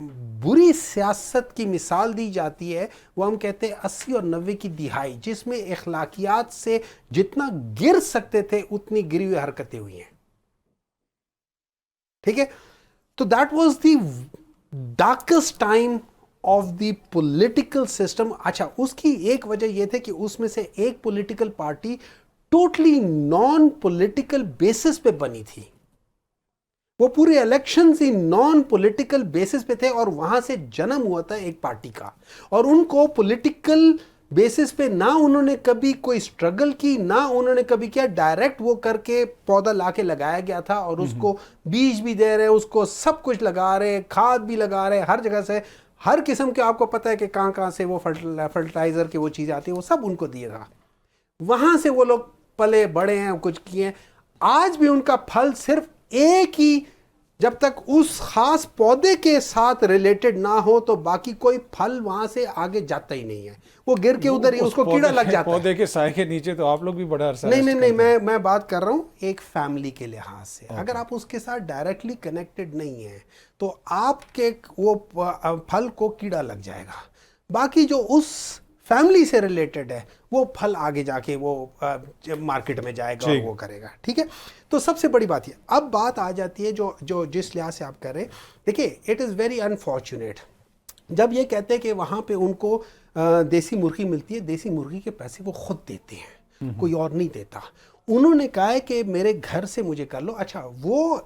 بری سیاست کی مثال دی جاتی ہے وہ ہم کہتے ہیں 80 اور 90 کی دہائی، جس میں اخلاقیات سے جتنا گر سکتے تھے اتنی گری ہوئی حرکتیں ہوئی ہیں. ٹھیک ہے، تو that was the darkest time of the political system. اچھا، اس کی ایک وجہ یہ تھی کہ اس میں سے ایک political party totally non political basis پہ بنی تھی. وہ پورے الیکشنز ہی نان پولیٹیکل بیسس پہ تھے اور وہاں سے جنم ہوا تھا ایک پارٹی کا. اور ان کو پولیٹیکل بیسس پہ نہ انہوں نے کبھی کوئی سٹرگل کی، نہ انہوں نے کبھی کیا، ڈائریکٹ وہ کر کے پودا لا کے لگایا گیا تھا اور اس کو بیج بھی دے رہے، اس کو سب کچھ لگا رہے، کھاد بھی لگا رہے، ہر جگہ سے ہر قسم کے آپ کو پتہ ہے کہ کہاں سے وہ فرٹیلائزر کی وہ چیز آتی ہے، وہ سب ان کو دیے گا. وہاں سے وہ لوگ پلے بڑے ہیں، کچھ کیے ہیں. آج بھی ان کا پھل صرف ایک ہی، جب تک اس خاص پودے کے ساتھ ریلیٹڈ نہ ہو تو باقی کوئی پھل وہاں سے آگے جاتا ہی نہیں ہے. وہ گر کے ادھر ہی اس کو کیڑا لگ جاتا ہے. پودے کے سائے کے نیچے تو آپ لوگ بھی بڑا عرصہ نہیں، میں بات کر رہا ہوں ایک فیملی کے لحاظ سے. اگر آپ اس کے ساتھ ڈائریکٹلی کنیکٹڈ نہیں ہیں تو آپ کے وہ پھل کو کیڑا لگ جائے گا. باقی جو اس فیملی سے ریلیٹڈ ہے وہ پھل آگے جا کے وہ مارکیٹ میں جائے گا اور وہ کرے گا. ٹھیک ہے، تو سب سے بڑی بات یہ. اب بات آ جاتی ہے جو جس لحاظ سے آپ کر رہے ہیں. دیکھیں، اٹ از ویری انفارچونیٹ جب یہ کہتے ہیں کہ وہاں پہ ان کو دیسی مرغی ملتی ہے. دیسی مرغی کے پیسے وہ خود دیتے ہیں، کوئی اور نہیں دیتا. انہوں نے کہا ہے کہ میرے گھر سے مجھے کر لو. اچھا، وہ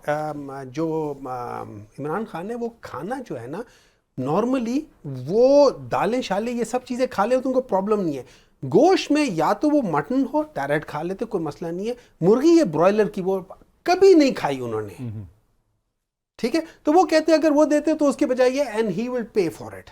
جو عمران خان ہے وہ کھانا جو ہے نا نارملی وہ دالیں شالیں یہ سب چیزیں کھا لے تو ان کو پرابلم نہیں ہے. گوشت میں یا تو وہ مٹن ہو ڈائریکٹ کھا لیتے، کوئی مسئلہ نہیں ہے. مرغی یہ برائلر کی وہ کبھی نہیں کھائی انہوں نے. ٹھیک ہے، تو وہ کہتے ہیں اگر وہ دیتے تو اس کے بجائے یہ and he will pay for it.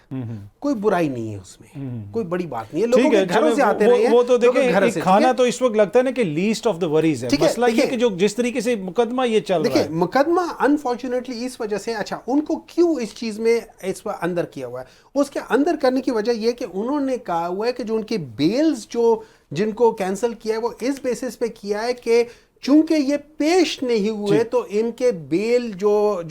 کوئی برائی نہیں ہے اس میں، کوئی بڑی بات نہیں ہے. لوگوں کے گھروں سے آتے رہے ہیں وہ تو دیکھیں کھانا تو اس وقت لگتا ہے نا کہ لیسٹ آف دا وریز ہے. مسئلہ یہ کہ جو جس طریقے سے مقدمہ یہ چل رہا ہے، دیکھیں مقدمہ انفارچونیٹلی اس وجہ سے. اچھا، ان کو کیوں اس چیز میں اس پر اندر کیا ہوا ہے؟ اس کے اندر کرنے کی وجہ یہ کہ انہوں نے کہا ہوا ہے کہ جو ان کے بیلز جن کو کینسل کیا ہے وہ اس بیسس پہ کیا ہے کہ چونکہ یہ پیش نہیں ہوئے تو ان کے بیل جو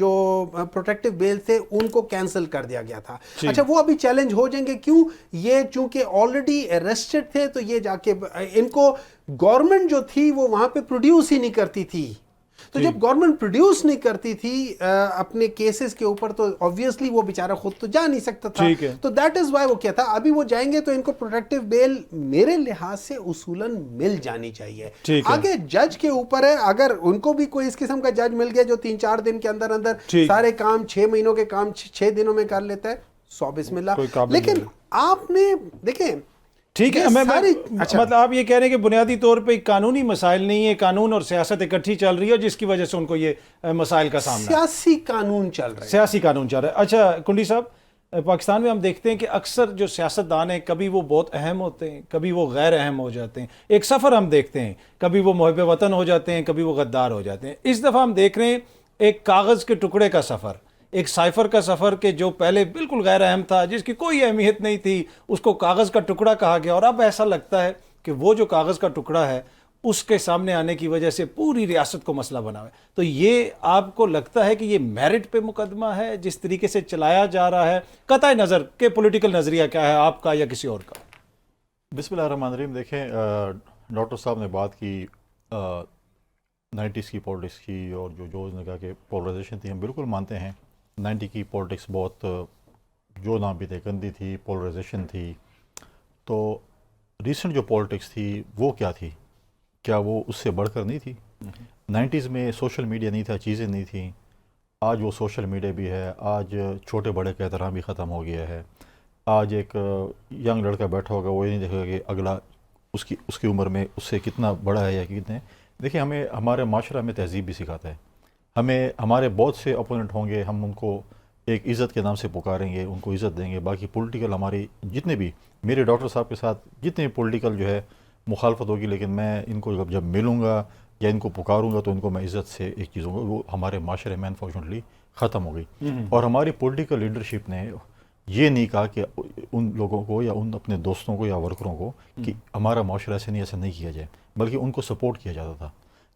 پروٹیکٹیو بیل تھے ان کو کینسل کر دیا گیا تھا. اچھا، وہ ابھی چیلنج ہو جائیں گے. کیوں؟ یہ چونکہ آلریڈی اریسٹڈ تھے تو یہ جا کے ان کو گورنمنٹ جو تھی وہ وہاں پہ پروڈیوس ہی نہیں کرتی تھی. تو جب گورنمنٹ پروڈیوس نہیں کرتی تھی اپنے کیسز کے اوپر تو آبویسلی وہ بیچارہ خود تو جا نہیں سکتا تھا. تو دیٹ از وائی وہ کیا تھا. ابھی وہ جائیں گے تو ان کو پروٹیکٹیو بیل میرے لحاظ سے اصولاً مل جانی چاہیے. آگے جج کے اوپر ہے. اگر ان کو بھی کوئی اس قسم کا جج مل گیا جو 3-4 دن کے اندر سارے کام 6 مہینوں کے کام 6 دنوں میں کر لیتا ہے، سو بسم اللہ. لیکن آپ نے دیکھیں ٹھیک ہے، مطلب آپ یہ کہہ رہے ہیں کہ بنیادی طور پہ قانونی مسائل نہیں ہے، قانون اور سیاست اکٹھی چل رہی ہے جس کی وجہ سے ان کو یہ مسائل کا سامنا ہے. سیاسی قانون چل رہا ہے. سیاسی قانون چل رہا ہے. اچھا کنڈی صاحب، پاکستان میں ہم دیکھتے ہیں کہ اکثر جو سیاستدان ہیں کبھی وہ بہت اہم ہوتے ہیں، کبھی وہ غیر اہم ہو جاتے ہیں. ایک سفر ہم دیکھتے ہیں، کبھی وہ محب وطن ہو جاتے ہیں، کبھی وہ غدار ہو جاتے ہیں. اس دفعہ ہم دیکھ رہے ہیں ایک کاغذ کے ٹکڑے کا سفر، ایک سائفر کا سفر کہ جو پہلے بالکل غیر اہم تھا، جس کی کوئی اہمیت نہیں تھی، اس کو کاغذ کا ٹکڑا کہا گیا. اور اب ایسا لگتا ہے کہ وہ جو کاغذ کا ٹکڑا ہے اس کے سامنے آنے کی وجہ سے پوری ریاست کو مسئلہ بنا ہوا ہے. تو یہ آپ کو لگتا ہے کہ یہ میرٹ پہ مقدمہ ہے جس طریقے سے چلایا جا رہا ہے، قطع نظر کہ پولیٹیکل نظریہ کیا ہے آپ کا یا کسی اور کا؟ بسم اللہ الرحمن الرحیم. دیکھیں، ڈاکٹر صاحب نے بات کی 90s کی پولیٹکس کی اور جو نے کہا کہ پولرائزیشن تھی، ہم بالکل مانتے ہیں. 90 کی پولیٹکس بہت جو نام بھی تھے گندی تھی، پولرائزیشن تھی. تو ریسنٹ جو پولیٹکس تھی وہ کیا تھی؟ کیا وہ اس سے بڑھ کر نہیں تھی؟ 90s میں سوشل میڈیا نہیں تھا، چیزیں نہیں تھیں. آج وہ سوشل میڈیا بھی ہے. آج چھوٹے بڑے کا احترام بھی ختم ہو گیا ہے. آج ایک ینگ لڑکا بیٹھا ہوگا وہ یہ نہیں دیکھے گا کہ اگلا اس کی عمر میں اس سے کتنا بڑا ہے یا کتنے. دیکھیں، ہمارے معاشرہ میں تہذیب بھی سکھاتا ہے. ہمارے بہت سے اپوننٹ ہوں گے، ہم ان کو ایک عزت کے نام سے پکاریں گے، ان کو عزت دیں گے. باقی پولیٹیکل ہماری جتنے بھی میرے ڈاکٹر صاحب کے ساتھ جتنے پولیٹیکل جو ہے مخالفت ہوگی، لیکن میں ان کو جب ملوں گا یا ان کو پکاروں گا تو ان کو میں عزت سے ایک چیز ہوں گا. وہ ہمارے معاشرے میں انفارچونیٹلی ختم ہو گئی. اور ہماری پولیٹیکل لیڈرشپ نے یہ نہیں کہا کہ ان لوگوں کو یا ان اپنے دوستوں کو یا ورکروں کو کہ ہمارا معاشرہ ایسا نہیں کیا جائے، بلکہ ان کو سپورٹ کیا جاتا تھا.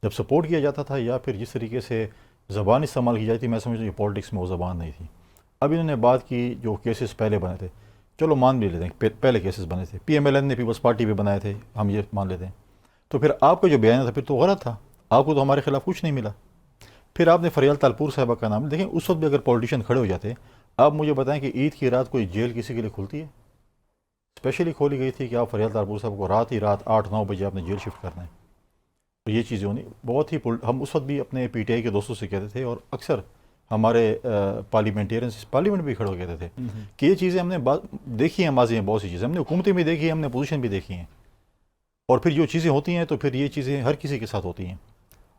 جب سپورٹ کیا جاتا تھا یا پھر جس طریقے سے زبان استعمال کی جاتی تھی، میں سمجھتا ہوں کہ پولیٹکس میں وہ زبان نہیں تھی. اب انہوں نے بات کی جو کیسز پہلے بنے تھے، چلو مان بھی لیتے ہیں پہلے کیسز بنے تھے، پی ایم ایل این نے پیپلز پارٹی پہ بنائے تھے، ہم یہ مان لیتے ہیں، تو پھر آپ کا جو بیان تھا پھر تو غلط تھا، آپ کو تو ہمارے خلاف کچھ نہیں ملا۔ پھر آپ نے فریال تالپور صاحبہ کا نام، دیکھیں اس وقت بھی اگر پولیٹیشین کھڑے ہو جاتے، آپ مجھے بتائیں کہ عید کی رات کوئی جیل کسی کے لیے کھلتی ہے؟ اسپیشلی کھولی گئی تھی کہ آپ فریال تالپور صاحب کو رات ہی رات 8-9 بجے آپ نے جیل شفٹ کرنا ہے، تو یہ چیزیں ہونی بہت ہی ہم اس وقت بھی اپنے پی ٹی آئی کے دوستوں سے کہتے تھے، اور اکثر ہمارے پارلیمنٹیرینس پارلیمنٹ بھی کھڑے ہو کہتے تھے کہ یہ چیزیں ہم نے دیکھی ہیں ماضی میں، بہت سی چیزیں ہم نے حکومتیں بھی دیکھی ہیں، ہم نے اپوزیشن بھی دیکھی ہیں، اور پھر جو چیزیں ہوتی ہیں تو پھر یہ چیزیں ہر کسی کے ساتھ ہوتی ہیں،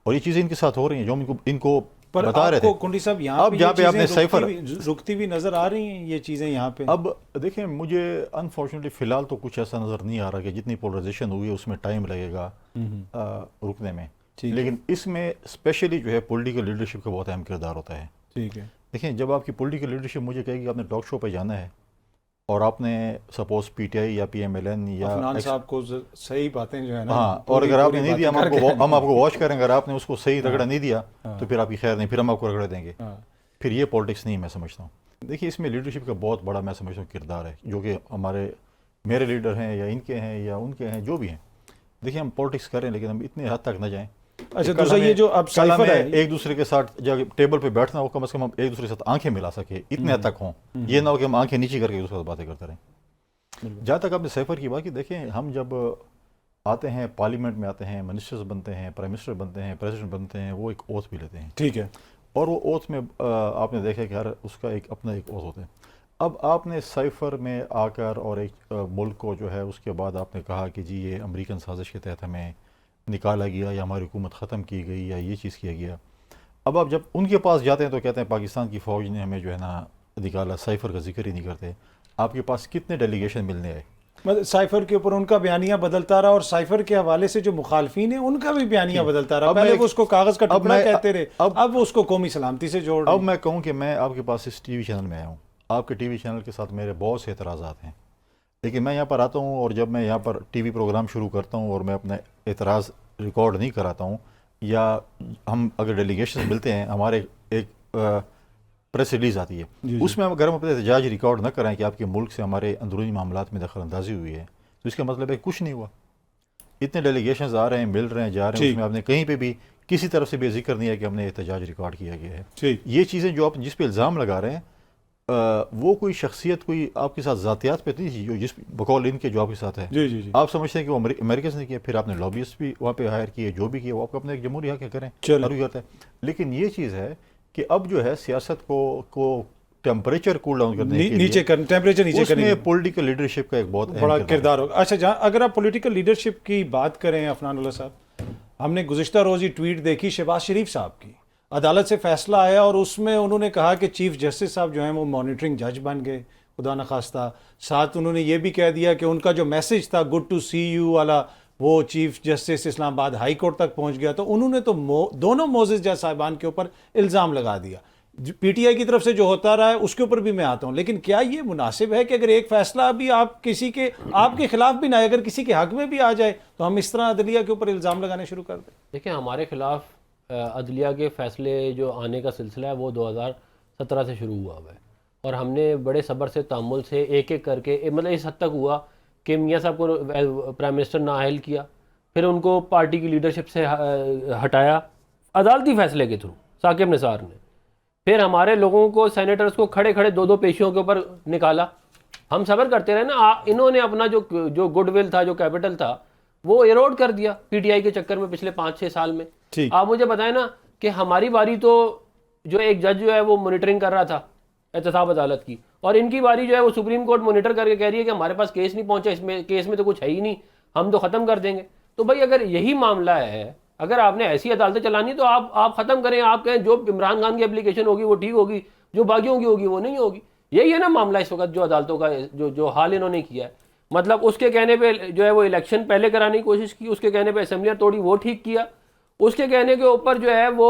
اور یہ چیزیں ان کے ساتھ ہو رہی ہیں جو ہم ان کو بتا رہے تھے۔ کنڈی صاحب اب جہاں پہ آپ نے سائفر رکتی ہوئی نظر آ رہی ہیں یہ چیزیں یہاں پہ؟ اب دیکھیں مجھے انفارچونیٹلی فی الحال تو کچھ ایسا نظر نہیں آ رہا کہ جتنی پولرائزیشن ہوئی ہے اس میں ٹائم لگے گا رکنے میں، لیکن اس میں اسپیشلی جو ہے پولیٹیکل لیڈرشپ کا بہت اہم کردار ہوتا ہے۔ ٹھیک ہے، دیکھیں جب آپ کی پولیٹیکل لیڈرشپ مجھے کہے گی آپ نے ٹاک شو پہ جانا ہے، اور آپ نے سپوز پی ٹی آئی یا پی ایم ایل این یا عفنان صاحب کو صحیح باتیں جو ہے نا، ہاں، اور اگر آپ نے نہیں دیا ہم آپ کو واچ کریں، اگر آپ نے اس کو صحیح رگڑا نہیں دیا تو پھر آپ کی خیر نہیں، پھر ہم آپ کو رگڑ دیں گے، پھر یہ پالیٹکس نہیں میں سمجھتا ہوں۔ دیکھیے اس میں لیڈرشپ کا بہت بڑا میں سمجھتا ہوں کردار ہے، جو کہ میرے لیڈر ہیں یا ان کے ہیں یا ان کے ہیں جو بھی ہیں، دیکھیے ہم پالیٹکس کریں لیکن ہم اتنے حد تک نہ جائیں۔ اچھا دوسرا یہ جو اب سائفر ہے، ایک دوسرے کے ساتھ جب ٹیبل پہ بیٹھنا ہو کم از کم ہم ایک دوسرے کے ساتھ آنکھیں ملا سکے، اتنے حد تک ہوں، یہ نہ ہو کہ ہم آنکھیں نیچی کر کے ایک دوسرے سے باتیں کرتے رہیں۔ جہاں تک آپ نے سائفر کی بات کی، دیکھیں ہم جب آتے ہیں پارلیمنٹ میں آتے ہیں، منسٹرز بنتے ہیں، پرائم منسٹر بنتے ہیں، پریزیڈنٹ بنتے ہیں، وہ ایک اوتھ بھی لیتے ہیں، ٹھیک ہے، اور وہ اوتھ میں آپ نے دیکھا کہ ہر اس کا ایک اپنا ایک اوتھ ہوتا ہے۔ اب آپ نے سائفر میں آ کر اور ایک ملک کو جو ہے اس کے بعد آپ نے کہا کہ جی یہ امریکن سازش کے تحت ہمیں نکالا گیا یا ہماری حکومت ختم کی گئی یا یہ چیز کیا گیا۔ اب آپ جب ان کے پاس جاتے ہیں تو کہتے ہیں پاکستان کی فوج نے ہمیں جو ہے نا نکالا، سائفر کا ذکر ہی نہیں کرتے۔ آپ کے پاس کتنے ڈیلیگیشن ملنے آئے؟ مطلب سائفر کے اوپر ان کا بیانیہ بدلتا رہا، اور سائفر کے حوالے سے جو مخالفین ہیں ان کا بھی بیانیہ بدلتا رہا، پہلے وہ اس کو کاغذ کا ٹکڑا کہتے رہے، اب وہ اس کو قومی سلامتی سے جوڑ رہے ہیں۔ اب میں کہوں کہ میں آپ کے پاس اس ٹی وی چینل میں آیا ہوں، آپ کے ٹی وی چینل کے ساتھ میرے بہت سے اعتراضات ہیں، لیکن میں یہاں پر آتا ہوں اور جب میں یہاں پر ٹی وی پروگرام شروع کرتا ہوں اور میں اپنا اعتراض ریکارڈ نہیں کراتا ہوں، یا ہم اگر ڈیلیگیشن ملتے ہیں، ہمارے ایک پریس ریلیز آتی ہے، اس میں اگر ہم اپنے احتجاج ریکارڈ نہ کرائیں کہ آپ کے ملک سے ہمارے اندرونی معاملات میں دخل اندازی ہوئی ہے، تو اس کا مطلب ہے کچھ نہیں ہوا۔ اتنے ڈیلیگیشنز آ رہے ہیں، مل رہے ہیں، جا رہے ہیں، اس میں آپ نے کہیں پہ بھی کسی طرف سے بھی ذکر نہیں ہے کہ ہم نے احتجاج ریکارڈ کیا گیا ہے۔ یہ چیزیں جو آپ جس پہ الزام لگا رہے ہیں وہ کوئی شخصیت کوئی آپ کے ساتھ ذاتیات پہ نہیں تھی جو جس بقول ان کے جو آپ کے ساتھ ہے، آپ سمجھتے ہیں کہ وہ امریکہ نے کیا، پھر آپ نے لابیسٹ بھی وہاں پہ ہائر کیے، جو بھی کیا وہ آپ کو اپنے ایک جمہوری حق کریں کرتا ہے، لیکن یہ چیز ہے کہ اب جو ہے سیاست کو ٹیمپریچر کول ڈاؤن کرنے کے لیے ٹیمپریچر نیچے کرنے میں پولیٹیکل لیڈرشپ کا ایک بہت بڑا کردار ہوگا۔ اچھا جہاں اگر آپ پولیٹیکل لیڈرشپ کی بات کریں عفنان اللہ صاحب، ہم نے گزشتہ روز ہی ٹویٹ دیکھی شہباز شریف صاحب کی، عدالت سے فیصلہ آیا اور اس میں انہوں نے کہا کہ چیف جسٹس صاحب جو ہیں وہ مانیٹرنگ جج بن گئے، خدا نخواستہ، ساتھ انہوں نے یہ بھی کہہ دیا کہ ان کا جو میسج تھا گڈ ٹو سی یو والا وہ چیف جسٹس اسلام آباد ہائی کورٹ تک پہنچ گیا، تو انہوں نے تو دونوں معزز جج صاحبان کے اوپر الزام لگا دیا۔ پی ٹی آئی کی طرف سے جو ہوتا رہا ہے اس کے اوپر بھی میں آتا ہوں، لیکن کیا یہ مناسب ہے کہ اگر ایک فیصلہ بھی آپ کے خلاف بھی نہ آئے، اگر کسی کے حق میں بھی آ جائے تو ہم اس طرح عدلیہ کے اوپر الزام لگانے شروع کر دیں؟ دیکھیں ہمارے خلاف عدلیہ کے فیصلے جو آنے کا سلسلہ ہے وہ 2017 سے شروع ہوا ہے، اور ہم نے بڑے صبر سے تحمل سے ایک ایک کر کے، مطلب اس حد تک ہوا کہ میاں صاحب کو پرائم منسٹر نااہل کیا، پھر ان کو پارٹی کی لیڈرشپ سے ہٹایا عدالتی فیصلے کے تھرو ثاقب نثار نے، پھر ہمارے لوگوں کو سینیٹرز کو کھڑے کھڑے دو پیشیوں کے اوپر نکالا، ہم صبر کرتے رہے نا، انہوں نے اپنا جو گڈ ول تھا، جو کیپٹل تھا، وہ ایروڈ کر دیا پی ٹی آئی کے چکر میں پچھلے 5-6 سال میں۔ آپ مجھے بتائیں نا کہ ہماری باری تو جو ایک جج جو ہے وہ مانیٹرنگ کر رہا تھا احتساب عدالت کی، اور ان کی باری جو ہے وہ سپریم کورٹ مانیٹر کر کے کہہ رہی ہے کہ ہمارے پاس کیس نہیں پہنچا، اس میں کیس میں تو کچھ ہے ہی نہیں، ہم تو ختم کر دیں گے۔ تو بھائی اگر یہی معاملہ ہے، اگر آپ نے ایسی عدالتیں چلانی تو آپ ختم کریں، آپ کہیں جو عمران خان کی اپلیکیشن ہوگی وہ ٹھیک ہوگی، جو باقیوں کی ہوگی وہ نہیں ہوگی۔ یہی ہے نا معاملہ اس وقت جو عدالتوں کا جو حال انہوں نے کیا ہے، مطلب اس کے کہنے پہ جو ہے وہ الیکشن پہلے کرانے کی کوشش کی، اس کے کہنے پہ اسمبلیاں توڑی وہ ٹھیک کیا، اس کے کہنے کے اوپر جو ہے وہ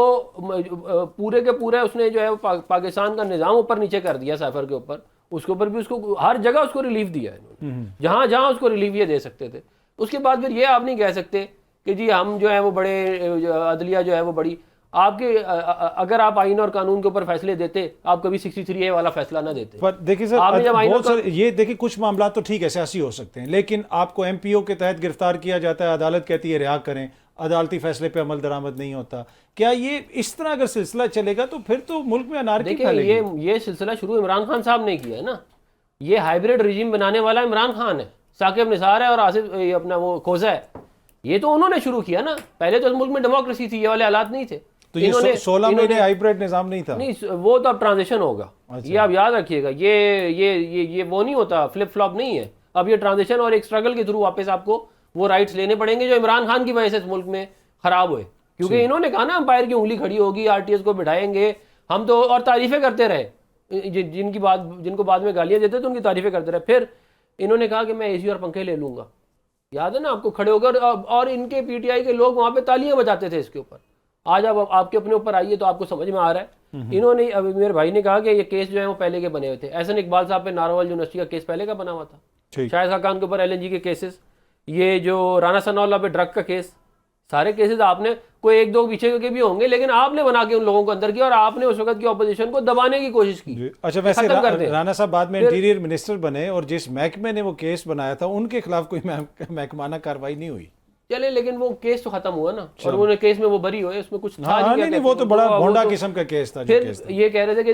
پورے کے پورے اس نے جو ہے پاکستان کا نظام اوپر نیچے کر دیا سائفر کے اوپر، اس کے اوپر بھی اس کو ہر جگہ اس کو ریلیف دیا ہے انہوں نے، جہاں جہاں اس کو ریلیف یہ دے سکتے تھے۔ اس کے بعد پھر یہ آپ نہیں کہہ سکتے کہ جی ہم جو ہے وہ بڑے عدلیہ جو ہے وہ بڑی، آپ کے اگر آپ آئین اور قانون کے اوپر فیصلے دیتے آپ کبھی 63A والا فیصلہ نہ دیتے. پر دیکھیں سر بہت سارے یہ دیکھیں کچھ معاملات تو ٹھیک ہے سیاسی ہو سکتے ہیں، لیکن آپ کو MPO کے تحت گرفتار کیا جاتا ہے، عدالت کہتی ہے رہا کریں، عدالتی فیصلے پہ عمل درآمد نہیں ہوتا. کیا یہ اس طرح اگر سلسلہ چلے گا تو پھر تو ملک میں انارکی پھیلے گی. دیکھیں یہ سلسلہ شروع عمران خان صاحب نے کیا ہے نا. یہ ہائیبریڈ رجیم بنانے والا عمران خان ہے، ثاقب نثار ہے اور آصف اپنا وہ کھوزہ ہے. یہ تو انہوں نے شروع کیا نا. پہلے تو اس ملک میں ڈیموکریسی تھی، یہ والے حالات نہیں تھے. تو یہ 16 مہینے ہائیبریڈ نظام نہیں تھا. نہیں وہ تو اب ٹرانزیشن ہوگا. یہ آپ یاد رکھیے گا، یہ وہ نہیں ہوتا، فلپ فلاپ نہیں ہے. اب یہ ٹرانزیشن اور ایک اسٹرگل کے تھرو واپس آپ کو وہ رائٹس لینے پڑیں گے جو عمران خان کی وجہ سے اس ملک میں خراب ہوئے. کیونکہ انہوں نے کہا نا امپائر کی انگلی کھڑی ہوگی، RTS کو بٹھائیں گے ہم تو، اور تعریفیں کرتے رہے. جن کو بعد میں گالیاں دیتے تھے ان کی تعریفیں کرتے رہے. پھر انہوں نے کہا کہ میں AC اور پنکھے لے لوں گا. یاد ہے نا آپ کو، کھڑے ہو کر، اور ان کے PTI کے لوگ وہاں پہ تالیاں بجاتے تھے اس کے اوپر. آج آپ کے اپنے اوپر آئیے تو آپ کو سمجھ میں آ رہا ہے. انہوں نے ابھی میرے بھائی نے کہا کہ یہ کیس جو ہے وہ پہلے کے بنے ہوئے تھے. احسن اقبال صاحب پہ ناروال یونیورسٹی کا کیس پہلے کا بنا ہوا تھا. شاہد خاقان کے اوپر LNG کے کیسز، یہ جو رانا ثناء اللہ پہ ڈرگ کا کیس، سارے کیسز آپ نے کوئی ایک دو پیچھے کے بھی ہوں گے لیکن آپ نے بنا کے ان لوگوں کو اندر کیا اور آپ نے اس وقت کی اپوزیشن کو دبانے کی کوشش کی. اچھا ویسے رانا صاحب بعد میں انٹیریئر منسٹر بنے اور جس محکمے نے وہ کیس بنایا تھا ان کے خلاف کوئی محکمانہ کارروائی نہیں ہوئی. چلے لیکن وہ کیس تو ختم ہوا نا، اور انہوں نے کیس میں وہ بری ہوئے، اس میں کچھ تھا نہیں. وہ تو بڑا بھونڈا قسم کا کیس تھا. پھر یہ کہہ رہے تھے کہ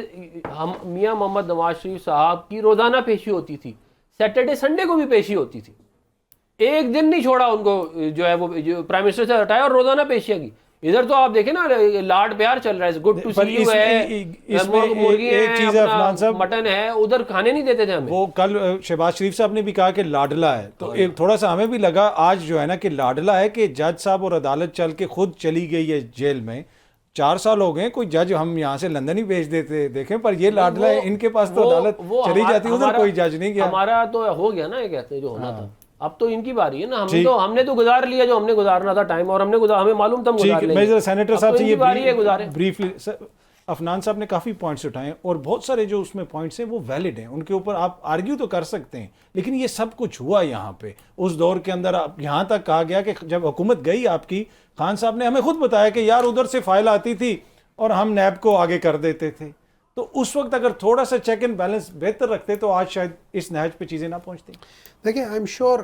ہم میاں محمد نواز شریف صاحب کی روزانہ پیشی ہوتی تھی، سیٹرڈے سنڈے کو بھی پیشی ہوتی تھی. ایک دن نہیں چھوڑا ان کو جو ہے وہ پرائم منسٹر سے ہٹایا اور روزانہ پیشیاں کی. ادھر تو آپ دیکھیں نا لاڈ پیار چل رہا ہے، گڈ ٹو سی یو ہے، مرغی ہے، مٹن ہے، ادھر کھانے نہیں دیتے تھے ہمیں. وہ کل شہباز شریف صاحب نے بھی کہا کہ لاڈلا ہے، تو تھوڑا سا ہمیں بھی لگا آج جو ہے نا کہ لاڈلا ہے کہ جج صاحب اور عدالت چل کے خود چلی گئی ہے جیل میں. 4 سال ہو گئے، کوئی جج ہم یہاں سے لندن ہی بھیج دیتے دیکھیں، پر یہ لاڈلا ہے ان کے پاس تو عدالت چلی جاتی، ادھر کوئی جج نہیں گیا. ہمارا تو ہو گیا نا، یہ کہتے ہیں جو ہونا تھا. اب تو ان کی باری ہے نا. ہم نے تو گزار لیا جو ہم نے گزارنا تھا ٹائم، اور ہمیں معلوم تھا ہم گزار لیں گے. میں سینیٹر صاحب سے یہ بریفلی، افنان صاحب نے کافی پوائنٹس اٹھائے اور بہت سارے جو اس میں پوائنٹس ہیں وہ ویلڈ ہیں، ان کے اوپر آپ آرگیو تو کر سکتے ہیں، لیکن یہ سب کچھ ہوا یہاں پہ اس دور کے اندر. یہاں تک کہا گیا کہ جب حکومت گئی آپ کی، خان صاحب نے ہمیں خود بتایا کہ یار ادھر سے فائل آتی تھی اور ہم نیب کو آگے کر دیتے تھے. تو اس وقت اگر تھوڑا سا چیک اینڈ بیلنس بہتر رکھتے تو آج شاید اس نہج پہ چیزیں نہ پہنچتی. دیکھیں آئی ایم شیور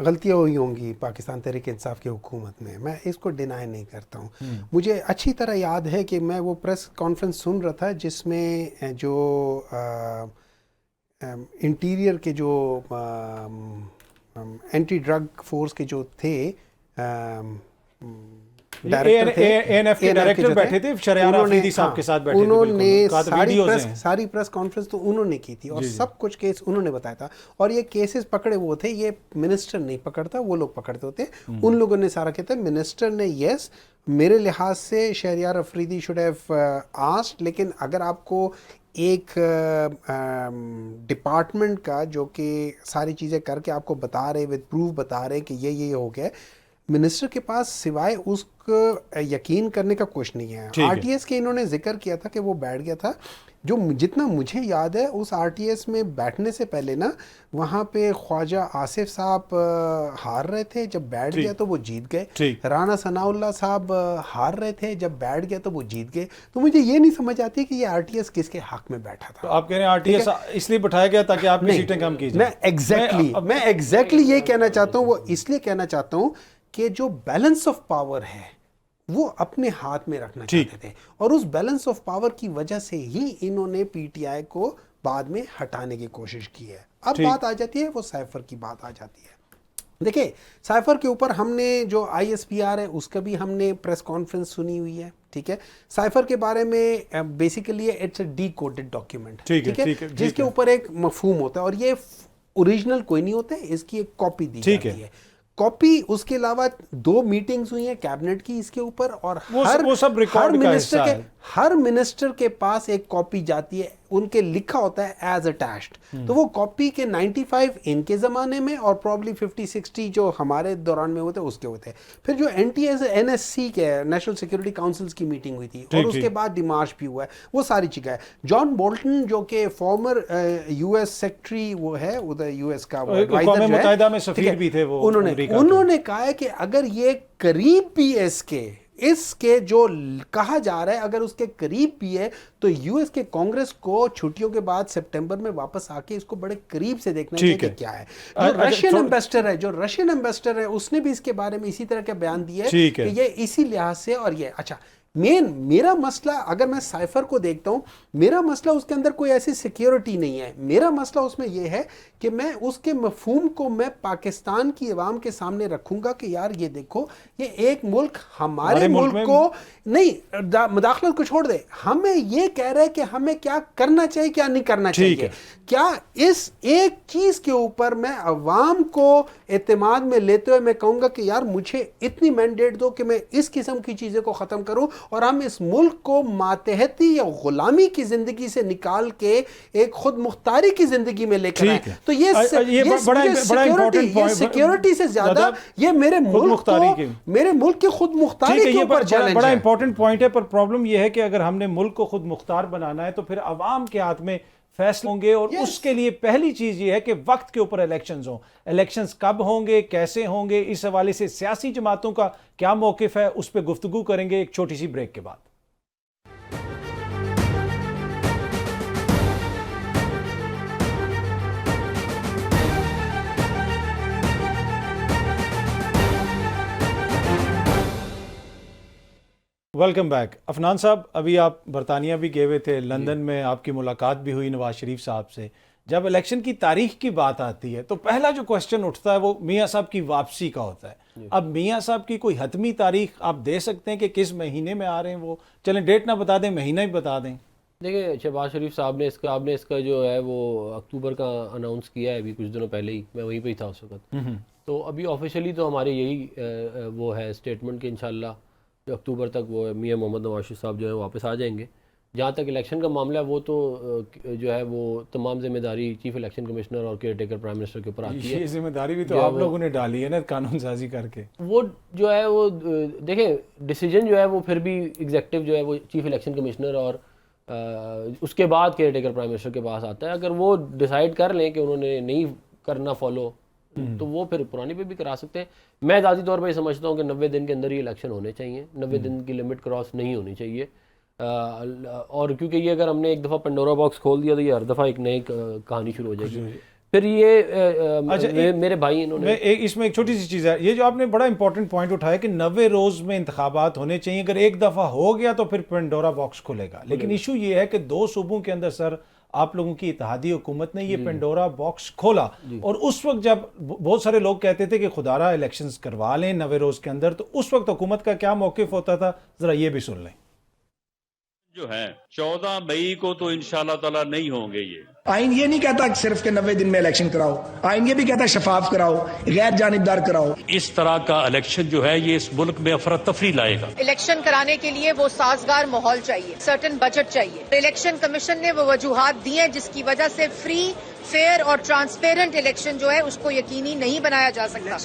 غلطیاں ہوئی ہوں گی پاکستان تحریک انصاف کی حکومت میں اس کو ڈینائی نہیں کرتا ہوں. مجھے اچھی طرح یاد ہے کہ میں وہ پریس کانفرنس سن رہا تھا جس میں جو انٹیریئر کے جو اینٹی ڈرگ فورس کے جو تھے ڈائریکٹر بیٹھے تھے، شریار آفریدی صاحب کے ساتھ بیٹھے تھے، انہوں نے ساری پریس کانفرنس تو انہوں نے کی تھی اور سب کچھ کیس انہوں نے بتایا تھا. اور یہ کیسز پکڑے وہ تھے، یہ منسٹر نہیں پکڑتا، وہ لوگ پکڑتے ہوتے. ان لوگوں نے سارا کہتا ہے منسٹر نے یس میرے لحاظ سے Shehryar Afridi should have asked, لیکن اگر آپ کو ایک ڈپارٹمنٹ کا جو کہ ساری چیزیں کر کے آپ کو بتا رہے ود پروف بتا رہے کہ یہ ہو گیا، منسٹر کے پاس سوائے اس کو یقین کرنے کا کچھ نہیں ہے. RTS کے انہوں نے ذکر کیا تھا کہ وہ بیٹھ گیا تھا. جو جتنا مجھے یاد ہے اس RTS میں بیٹھنے سے پہلے نا وہاں پہ خواجہ آصف صاحب ہار رہے تھے، جب بیٹھ گیا تو وہ جیت گئے. رانا ثناء اللہ صاحب ہار رہے تھے، جب بیٹھ گیا تو وہ جیت گئے. تو مجھے یہ نہیں سمجھ آتی کہ یہ RTS کس کے حق میں بیٹھا تھا. آپ کہہ رہے ہیں RTS اس لیے بٹھایا گیا تاکہ آپ کی سیٹیں کم کی جائیں. میں ایگزیکٹلی یہ کہنا چاہتا ہوں، وہ اس لیے کہنا چاہتا ہوں کہ جو بیلنس آف پاور ہے وہ اپنے ہاتھ میں رکھنا چاہتے تھے، اور اس بیلنس آف پاور کی وجہ سے ہی انہوں نے PTI کو بعد میں ہٹانے کی کوشش کی ہے. اب بات آ جاتی ہے وہ سائفر کی بات آ جاتی ہے. دیکھیں سائفر کے اوپر ہم نے جو ISPR ہے اس کا بھی ہم نے پریس کانفرنس سنی ہوئی ہے. ٹھیک ہے، سائفر کے بارے میں basically it's a decoded document, ٹھیک ہے، جس کے اوپر ایک مفہوم ہوتا ہے اور یہ اوریجنل کوئی نہیں ہوتا ہے، اس کی ایک کاپی دی جاتی ہے. کاپی اس کے علاوہ 2 میٹنگز ہوئی ہیں کیبنٹ کی اس کے اوپر، اور ہر منسٹر کے پاس ایک کاپی جاتی ہے، ان کے لکھا ہوتا ہے ایز اٹیچڈ. تو وہ کاپی کے 95 ان کے زمانے میں اور پرابلی 50-60 جو ہمارے دوران میں ہوتے اس کے ہوتے. پھر جو NSC کے نیشنل سیکورٹی کاؤنسلز کی میٹنگ ہوئی تھی اور اس کے بعد ڈیمارش بھی ہوا ہے، وہ ساری چیزیں. جان بولٹن جو کہ فارمر US سیکرٹری وہ ہے ادھر US کا اقوام متحدہ میں سفیر بھی تھے، وہ انہوں نے کہا ہے کہ اگر یہ قریب بھی اس کے اس کے جو کہا جا رہا ہے اگر اس کے قریب بھی ہے تو یو ایس کے کانگریس کو چھٹیوں کے بعد سپٹمبر میں واپس آ کے اس کو بڑے قریب سے دیکھنا چاہیے کہ کیا ہے. جو رشین ایمبیسڈر ہے اس نے بھی اس کے بارے میں اسی طرح کا بیان دیا ہے کہ یہ اسی لحاظ سے. اور یہ اچھا میرا مسئلہ اگر میں سائفر کو دیکھتا ہوں, میرا مسئلہ اس کے اندر کوئی ایسی سیکیورٹی نہیں ہے. میرا مسئلہ اس میں یہ ہے کہ میں اس کے مفہوم کو میں پاکستان کی عوام کے سامنے رکھوں گا کہ یار یہ دیکھو یہ ایک ملک ہمارے ملک کو نہیں, مداخلت کو چھوڑ دے, ہمیں یہ کہہ رہے کہ ہمیں کیا کرنا چاہیے کیا نہیں کرنا چاہیے. کیا اس ایک چیز کے اوپر میں عوام کو اعتماد میں لیتے ہوئے میں کہوں گا کہ یار مجھے اتنی مینڈیٹ دو کہ میں اس قسم کی چیزیں کو ختم کروں اور ہم اس ملک کو ماتحتی یا غلامی کی زندگی سے نکال کے ایک خود مختاری کی زندگی میں لے کر آئے. تو یہ سیکیورٹی سے زیادہ یہ میرے ملک کی خود مختاری کے اوپر چیلنج ہے. بڑا امپورٹنٹ پوائنٹ ہے, پر پرابلم یہ ہے کہ اگر ہم نے ملک کو خود مختار بنانا ہے تو پھر عوام کے ہاتھ میں فیصلے ہوں گے, اور اس کے لیے پہلی چیز یہ ہے کہ وقت کے اوپر الیکشنز ہوں. الیکشنز کب ہوں گے, کیسے ہوں گے, اس حوالے سے سیاسی جماعتوں کا کیا موقف ہے, اس پہ گفتگو کریں گے ایک چھوٹی سی بریک کے بعد. Welcome back. عفنان صاحب, ابھی آپ برطانیہ بھی گئے ہوئے تھے, لندن میں آپ کی ملاقات بھی ہوئی نواز شریف صاحب سے. جب الیکشن کی تاریخ کی بات آتی ہے تو پہلا جو کوسچن اٹھتا ہے وہ میاں صاحب کی واپسی کا ہوتا ہے. اب میاں صاحب کی کوئی حتمی تاریخ آپ دے سکتے ہیں کہ کس مہینے میں آ رہے ہیں؟ وہ چلیں ڈیٹ نہ بتا دیں, مہینہ ہی بتا دیں. دیکھیں شہباز شریف صاحب نے آپ نے اس کا جو ہے وہ اکتوبر کا اناؤنس کیا ہے ابھی کچھ دنوں پہلے ہی, میں وہیں پہ ہی تھا اس وقت. تو ابھی آفیشلی تو ہمارے یہی وہ ہے اسٹیٹمنٹ کہ انشاءاللہ جو اکتوبر تک وہ میاں محمد نواز شریف صاحب جو ہے واپس آ جائیں گے. جہاں تک الیکشن کا معاملہ ہے وہ تو جو ہے وہ تمام ذمہ داری چیف الیکشن کمشنر اور کیئر ٹیکر پرائم منسٹر کے اوپر آتی ہے. یہ ذمہ داری بھی تو آپ لوگوں نے ڈالی ہے نا قانون سازی کر کے. وہ جو ہے وہ دیکھیں ڈیسیجن جو ہے وہ پھر بھی ایگزیکٹو جو ہے وہ چیف الیکشن کمشنر اور اس کے بعد کیئر ٹیکر پرائم منسٹر کے پاس آتا ہے. اگر وہ ڈیسائیڈ کر لیں کہ انہوں نے نہیں کرنا فالو تو وہ پھر پرانی پہ بھی کرا سکتے ہیں. میں ذاتی طور پہ سمجھتا ہوں کہ 90 دن کے اندر ہی الیکشن ہونے چاہیے, 90 دن کی لمٹ کراس نہیں ہونی چاہیے. اور کیونکہ یہ اگر ہم نے ایک دفعہ پنڈورا باکس کھول دیا تو یہ ہر دفعہ ایک نئی کہانی شروع ہو جائے گی. پھر یہ میرے بھائی انہوں نے اس میں ایک چھوٹی سی چیز ہے, یہ جو آپ نے بڑا امپورٹنٹ پوائنٹ اٹھایا کہ 90 روز میں انتخابات ہونے چاہیے. اگر ایک دفعہ ہو گیا تو پھر پنڈورا باکس کھلے گا. لیکن ایشو یہ ہے کہ 2 صوبوں کے اندر سر آپ لوگوں کی اتحادی حکومت نے یہ پنڈورا باکس کھولا, اور اس وقت جب بہت سارے لوگ کہتے تھے کہ خدا را الیکشنز کروا لیں 90 روز کے اندر, تو اس وقت حکومت کا کیا موقف ہوتا تھا, ذرا یہ بھی سن لیں. جو ہے 14 مئی کو تو انشاءاللہ تعالی نہیں ہوں گے. یہ آئین یہ نہیں کہتا صرف کہ 90 دن میں الیکشن کراؤ, آئین یہ بھی کہتا ہے شفاف کراؤ, غیر جانبدار کراؤ. اس طرح کا الیکشن جو ہے یہ اس ملک میں افراتفری لائے گا. الیکشن کرانے کے لیے وہ سازگار ماحول چاہیے, سرٹن بجٹ چاہیے. الیکشن کمیشن نے وہ وجوہات دی ہیں جس کی وجہ سے فری, فیئر اور ٹرانسپیرنٹ الیکشن جو ہے اس کو یقینی نہیں بنایا جا سکتا.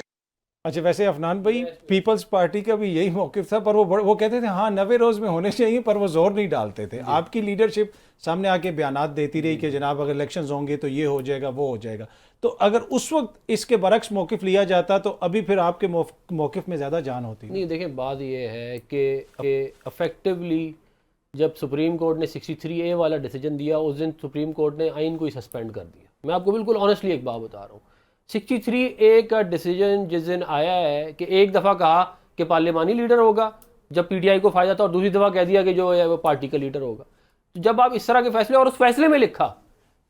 اچھا, ویسے عفنان بھائی پیپلز پارٹی کا بھی یہی موقف تھا, پر وہ کہتے تھے ہاں 90 روز میں ہونے چاہیے, پر وہ زور نہیں ڈالتے تھے. آپ کی لیڈرشپ سامنے آ کے بیانات دیتی رہی کہ جناب اگر الیکشنز ہوں گے تو یہ ہو جائے گا, وہ ہو جائے گا. تو اگر اس وقت اس کے برعکس موقف لیا جاتا تو ابھی پھر آپ کے موقف میں زیادہ جان ہوتی. نہیں, دیکھیں بات یہ ہے کہ افیکٹولی جب سپریم کورٹ نے 63A والا ڈیسیجن دیا اس دن سپریم کورٹ نے آئین کو ہی سسپینڈ کر دیا. میں آپ کو بالکل آنیسٹلی ایک بات بتا رہا ہوں, 63A کا ڈیسیجن جس دن آیا ہے کہ ایک دفعہ کہا کہ پارلیمانی لیڈر ہوگا جب پی ٹی آئی کو فائدہ تھا, اور دوسری دفعہ کہہ دیا کہ جو ہے وہ پارٹی کا لیڈر ہوگا. تو جب آپ اس طرح کے فیصلے, اور اس فیصلے میں لکھا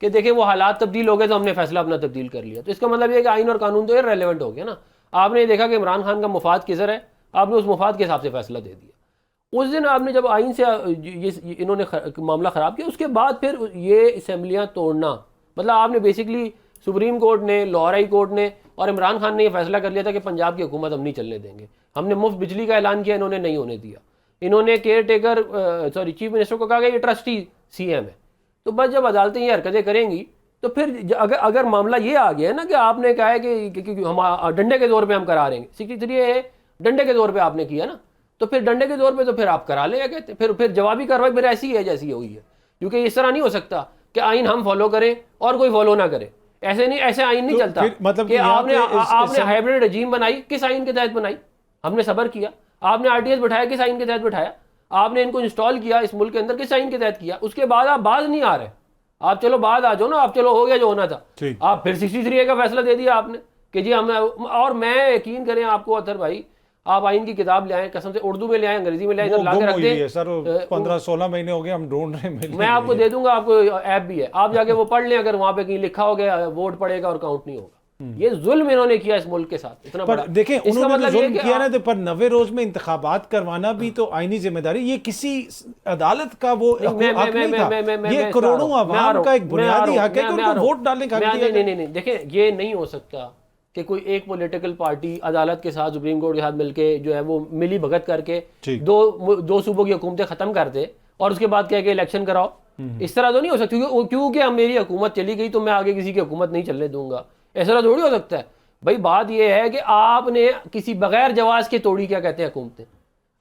کہ دیکھیں وہ حالات تبدیل ہو گئے تو ہم نے فیصلہ اپنا تبدیل کر لیا, تو اس کا مطلب یہ کہ آئین اور قانون تو ریلیونٹ ہو گیا نا. آپ نے دیکھا کہ عمران خان کا مفاد کدھر ہے, آپ نے اس مفاد کے حساب سے فیصلہ دے دیا. اس دن آپ نے جب آئین سے انہوں نے معاملہ خراب کیا, اس کے بعد پھر یہ اسمبلیاں توڑنا, مطلب آپ نے بیسکلی سپریم کورٹ نے, لاہور ہائی کورٹ نے اور عمران خان نے یہ فیصلہ کر لیا تھا کہ پنجاب کی حکومت ہم نہیں چلنے دیں گے. ہم نے مفت بجلی کا اعلان کیا, انہوں نے نہیں ہونے دیا. انہوں نے کیئر ٹیکر چیف منسٹر کو کہا کہ یہ ٹرسٹی سی ایم ہے. تو بس جب عدالتیں یہ حرکتیں کریں گی تو پھر اگر معاملہ یہ آ گیا ہے نا کہ آپ نے کہا ہے کہ ہم ڈنڈے کے زور پہ ہم کرا رہے ہیں, 63A ڈنڈے کے زور پہ آپ نے کیا نا, تو پھر ڈنڈے کے زور پہ تو پھر آپ کرا لیں. کہتے پھر جوابی کارروائی پھر ایسی ہے جیسی ہوئی ہے, کیونکہ اس طرح نہیں ہو سکتا کہ آئین ہم فالو کریں اور کوئی فالو نہ کرے. ایسے نہیں, ایسے آئین نہیں چلتا. مطلب کہ آپ نے ہائبرڈ رجیم بنائی, کس آئین کے تحت بنائی؟ ہم نے صبر کیا, آپ نے RTS بٹھایا کس آئین کے تحت بٹھایا؟ آپ نے ان کو انسٹال کیا اس ملک کے اندر کس آئین کے تحت کیا؟ اس کے بعد آپ باز نہیں آ رہے. آپ چلو بعد آ جاؤ نا, آپ چلو ہو گیا جو ہونا تھا, آپ پھر 63A کا فیصلہ دے دیا آپ نے کہ جی ہم. اور میں یقین کریں آپ کو اطہر بھائی, آپ آئین کی کتاب لے آئیں, قسم سے اردو میں لے آئیں, انگریزی میں لے آئیں, لا کے رکھ دیں. سر 15-16 مہینے ہو گئے ہم ڈھونڈ رہے ہیں, میں آپ کو دے دوں گا, آپ کو ایپ بھی ہے, آپ جا کے وہ پڑھ لیں, اگر وہاں پہ کہیں لکھا ہو گیا ووٹ پڑے گا اور کاؤنٹ نہیں ہوگا. یہ ظلم انہوں نے کیا اس ملک کے ساتھ اتنا بڑا. دیکھیں انہوں نے ظلم کیا نا, پر 90 روز میں انتخابات کروانا بھی تو آئینی ذمہ داری, یہ کسی عدالت کا وہ حق نہیں تھا, یہ کروڑوں عوام کا ایک بنیادی حق ہے کہ ان کو ووٹ ڈالنے کا حق دیا جائے. نہیں, دیکھیں یہ نہیں ہو سکتا کہ کوئی ایک پولیٹیکل پارٹی عدالت کے ساتھ سپریم کورٹ کے ساتھ مل کے جو ہے وہ ملی بھگت کر کے دو صوبوں کی حکومتیں ختم کر دے اور اس کے بعد کہہ کے الیکشن کراؤ. اس طرح تو نہیں ہو سکتی کیونکہ میری حکومت چلی گئی تو میں آگے کسی کی حکومت نہیں چلنے دوں گا, ایسا تھوڑی ہو سکتا ہے بھائی. بات یہ ہے کہ آپ نے کسی بغیر جواز کے توڑی, کیا کہتے ہیں حکومتیں,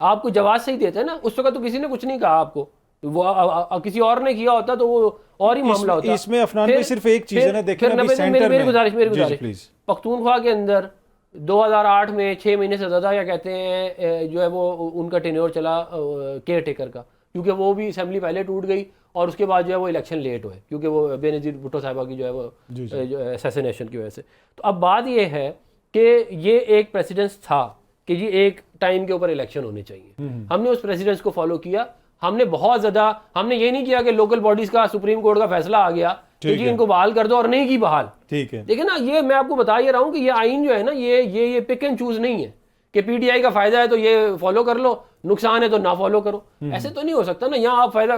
آپ کو جواز سے ہی دیتے ہیں نا, اس وقت تو کسی نے کچھ نہیں کہا آپ کو, وہ کسی اور نے کیا ہوتا تو وہ اور ہی معاملہ ہوتا. اس میں افنان بھائی صرف ایک چیز ہے نا, دیکھیں ابھی سینٹر میں, میری گزارش, پختونخوا کے اندر 2008 میں 6 مہینے سے زیادہ کیا کہتے ہیں جو ہے وہ ان کا ٹینیور چلا کیئر ٹیکر کا, کیونکہ وہ بھی اسمبلی پہلے ٹوٹ گئی اور اس کے بعد جو ہے وہ الیکشن لیٹ ہوئے کیونکہ وہ بے نظیر بھٹو صاحبہ کی جو ہے وہ اسیسینیشن کی وجہ سے. تو اب بات یہ ہے کہ یہ ایک پریسیڈنس تھا کہ جی ایک ٹائم کے اوپر الیکشن ہونے چاہیے, ہم نے اس پریسیڈنس کو فالو کیا. ہم نے بہت زیادہ, ہم نے یہ نہیں کیا کہ لوکل باڈیز کا سپریم کورٹ کا فیصلہ آ گیا کہ جی ان کو بحال کر دو اور نہیں کی بحال. ٹھیک ہے, دیکھیں نا, یہ میں آپ کو بتا یہ رہا ہوں کہ یہ آئین جو ہے نا یہ پک اینڈ چوز نہیں ہے کہ پی ٹی آئی کا فائدہ ہے تو یہ فالو کر لو, نقصان ہے تو نہ فالو کرو. ایسے تو نہیں ہو سکتا نا. یہاں آپ فائدہ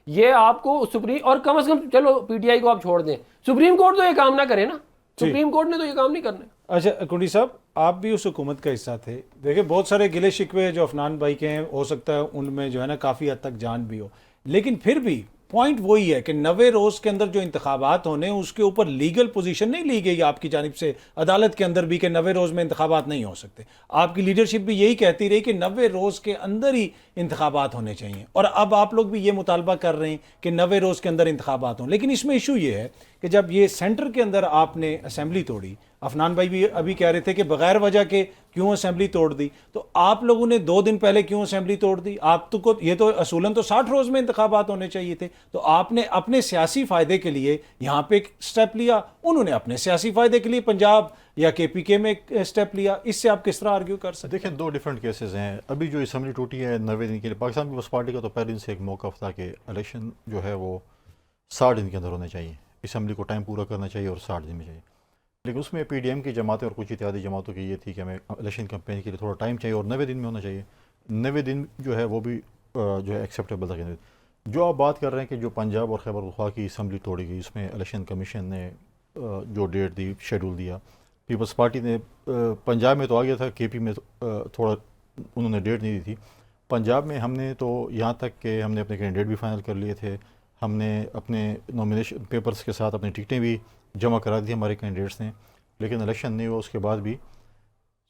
یہ آپ کو سپریم, اور کم از کم چلو پی ٹی آئی کو آپ چھوڑ دیں, سپریم کورٹ تو یہ کام نہ کرے نا, سپریم کورٹ نے تو یہ کام نہیں کرنا. اچھا کنڈی صاحب, آپ بھی اس حکومت کا حصہ تھے, دیکھیں بہت سارے گلے شکوے جو افنان بھائی کے ہیں, ہو سکتا ہے ان میں جو ہے نا کافی حد تک جان بھی ہو, لیکن پھر بھی پوائنٹ وہی ہے کہ 90 روز کے اندر جو انتخابات ہونے اس کے اوپر لیگل پوزیشن نہیں لی گئی آپ کی جانب سے عدالت کے اندر بھی کہ 90 روز میں انتخابات نہیں ہو سکتے. آپ کی لیڈرشپ بھی یہی کہتی رہی کہ 90 روز کے اندر ہی انتخابات ہونے چاہیے, اور اب آپ لوگ بھی یہ مطالبہ کر رہے ہیں کہ 90 روز کے اندر انتخابات ہوں. لیکن اس میں ایشو یہ ہے کہ جب یہ سینٹر کے اندر آپ نے اسمبلی توڑی, افنان بھائی بھی ابھی کہہ رہے تھے کہ بغیر وجہ کے کیوں اسمبلی توڑ دی, تو آپ لوگوں نے 2 دن پہلے کیوں اسمبلی توڑ دی؟ آپ تو کو یہ تو اصولاً تو 60 روز میں انتخابات ہونے چاہیے تھے, تو آپ نے اپنے سیاسی فائدے کے لیے یہاں پہ ایک سٹیپ لیا, انہوں نے اپنے سیاسی فائدے کے لیے پنجاب یا KPK میں ایک سٹیپ لیا. اس سے آپ کس طرح آرگیو کر سکتے ہیں؟ دیکھیں 2 ڈیفرنٹ کیسز ہیں. ابھی جو اسمبلی ٹوٹی ہے 90 دن کے لیے, پاکستان پیپلز پارٹی کا تو پہلے دن سے ایک موقف تھا کہ الیکشن جو ہے وہ 60 دن کے اندر ہونے چاہیے, اسمبلی کو ٹائم پورا کرنا چاہیے اور 60 دن میں چاہیے. لیکن اس میں PDM کی جماعتیں اور کچھ اتحادی جماعتوں کی یہ تھی کہ ہمیں الیکشن کمپین کے لیے تھوڑا ٹائم چاہیے اور 90 دن میں ہونا چاہیے. 90 دن جو ہے وہ بھی جو ہے ایکسیپٹیبل تھا. جو آپ بات کر رہے ہیں کہ جو پنجاب اور خیبر پختونخوا کی اسمبلی توڑی گئی, اس میں الیکشن کمیشن نے جو ڈیٹ دی, شیڈول دیا, پیپلز پارٹی نے پنجاب میں تو آ گیا تھا, KP میں تھوڑا انہوں نے ڈیٹ نہیں دی تھی. پنجاب میں ہم نے تو یہاں تک کہ ہم نے اپنے کینڈیڈیٹ بھی فائنل کر لیے تھے, ہم نے اپنے نامینیشن پیپرز کے ساتھ اپنی ٹکٹیں بھی جمع کرا دی ہمارے کینڈیڈیٹس نے, لیکن الیکشن نہیں ہوا. اس کے بعد بھی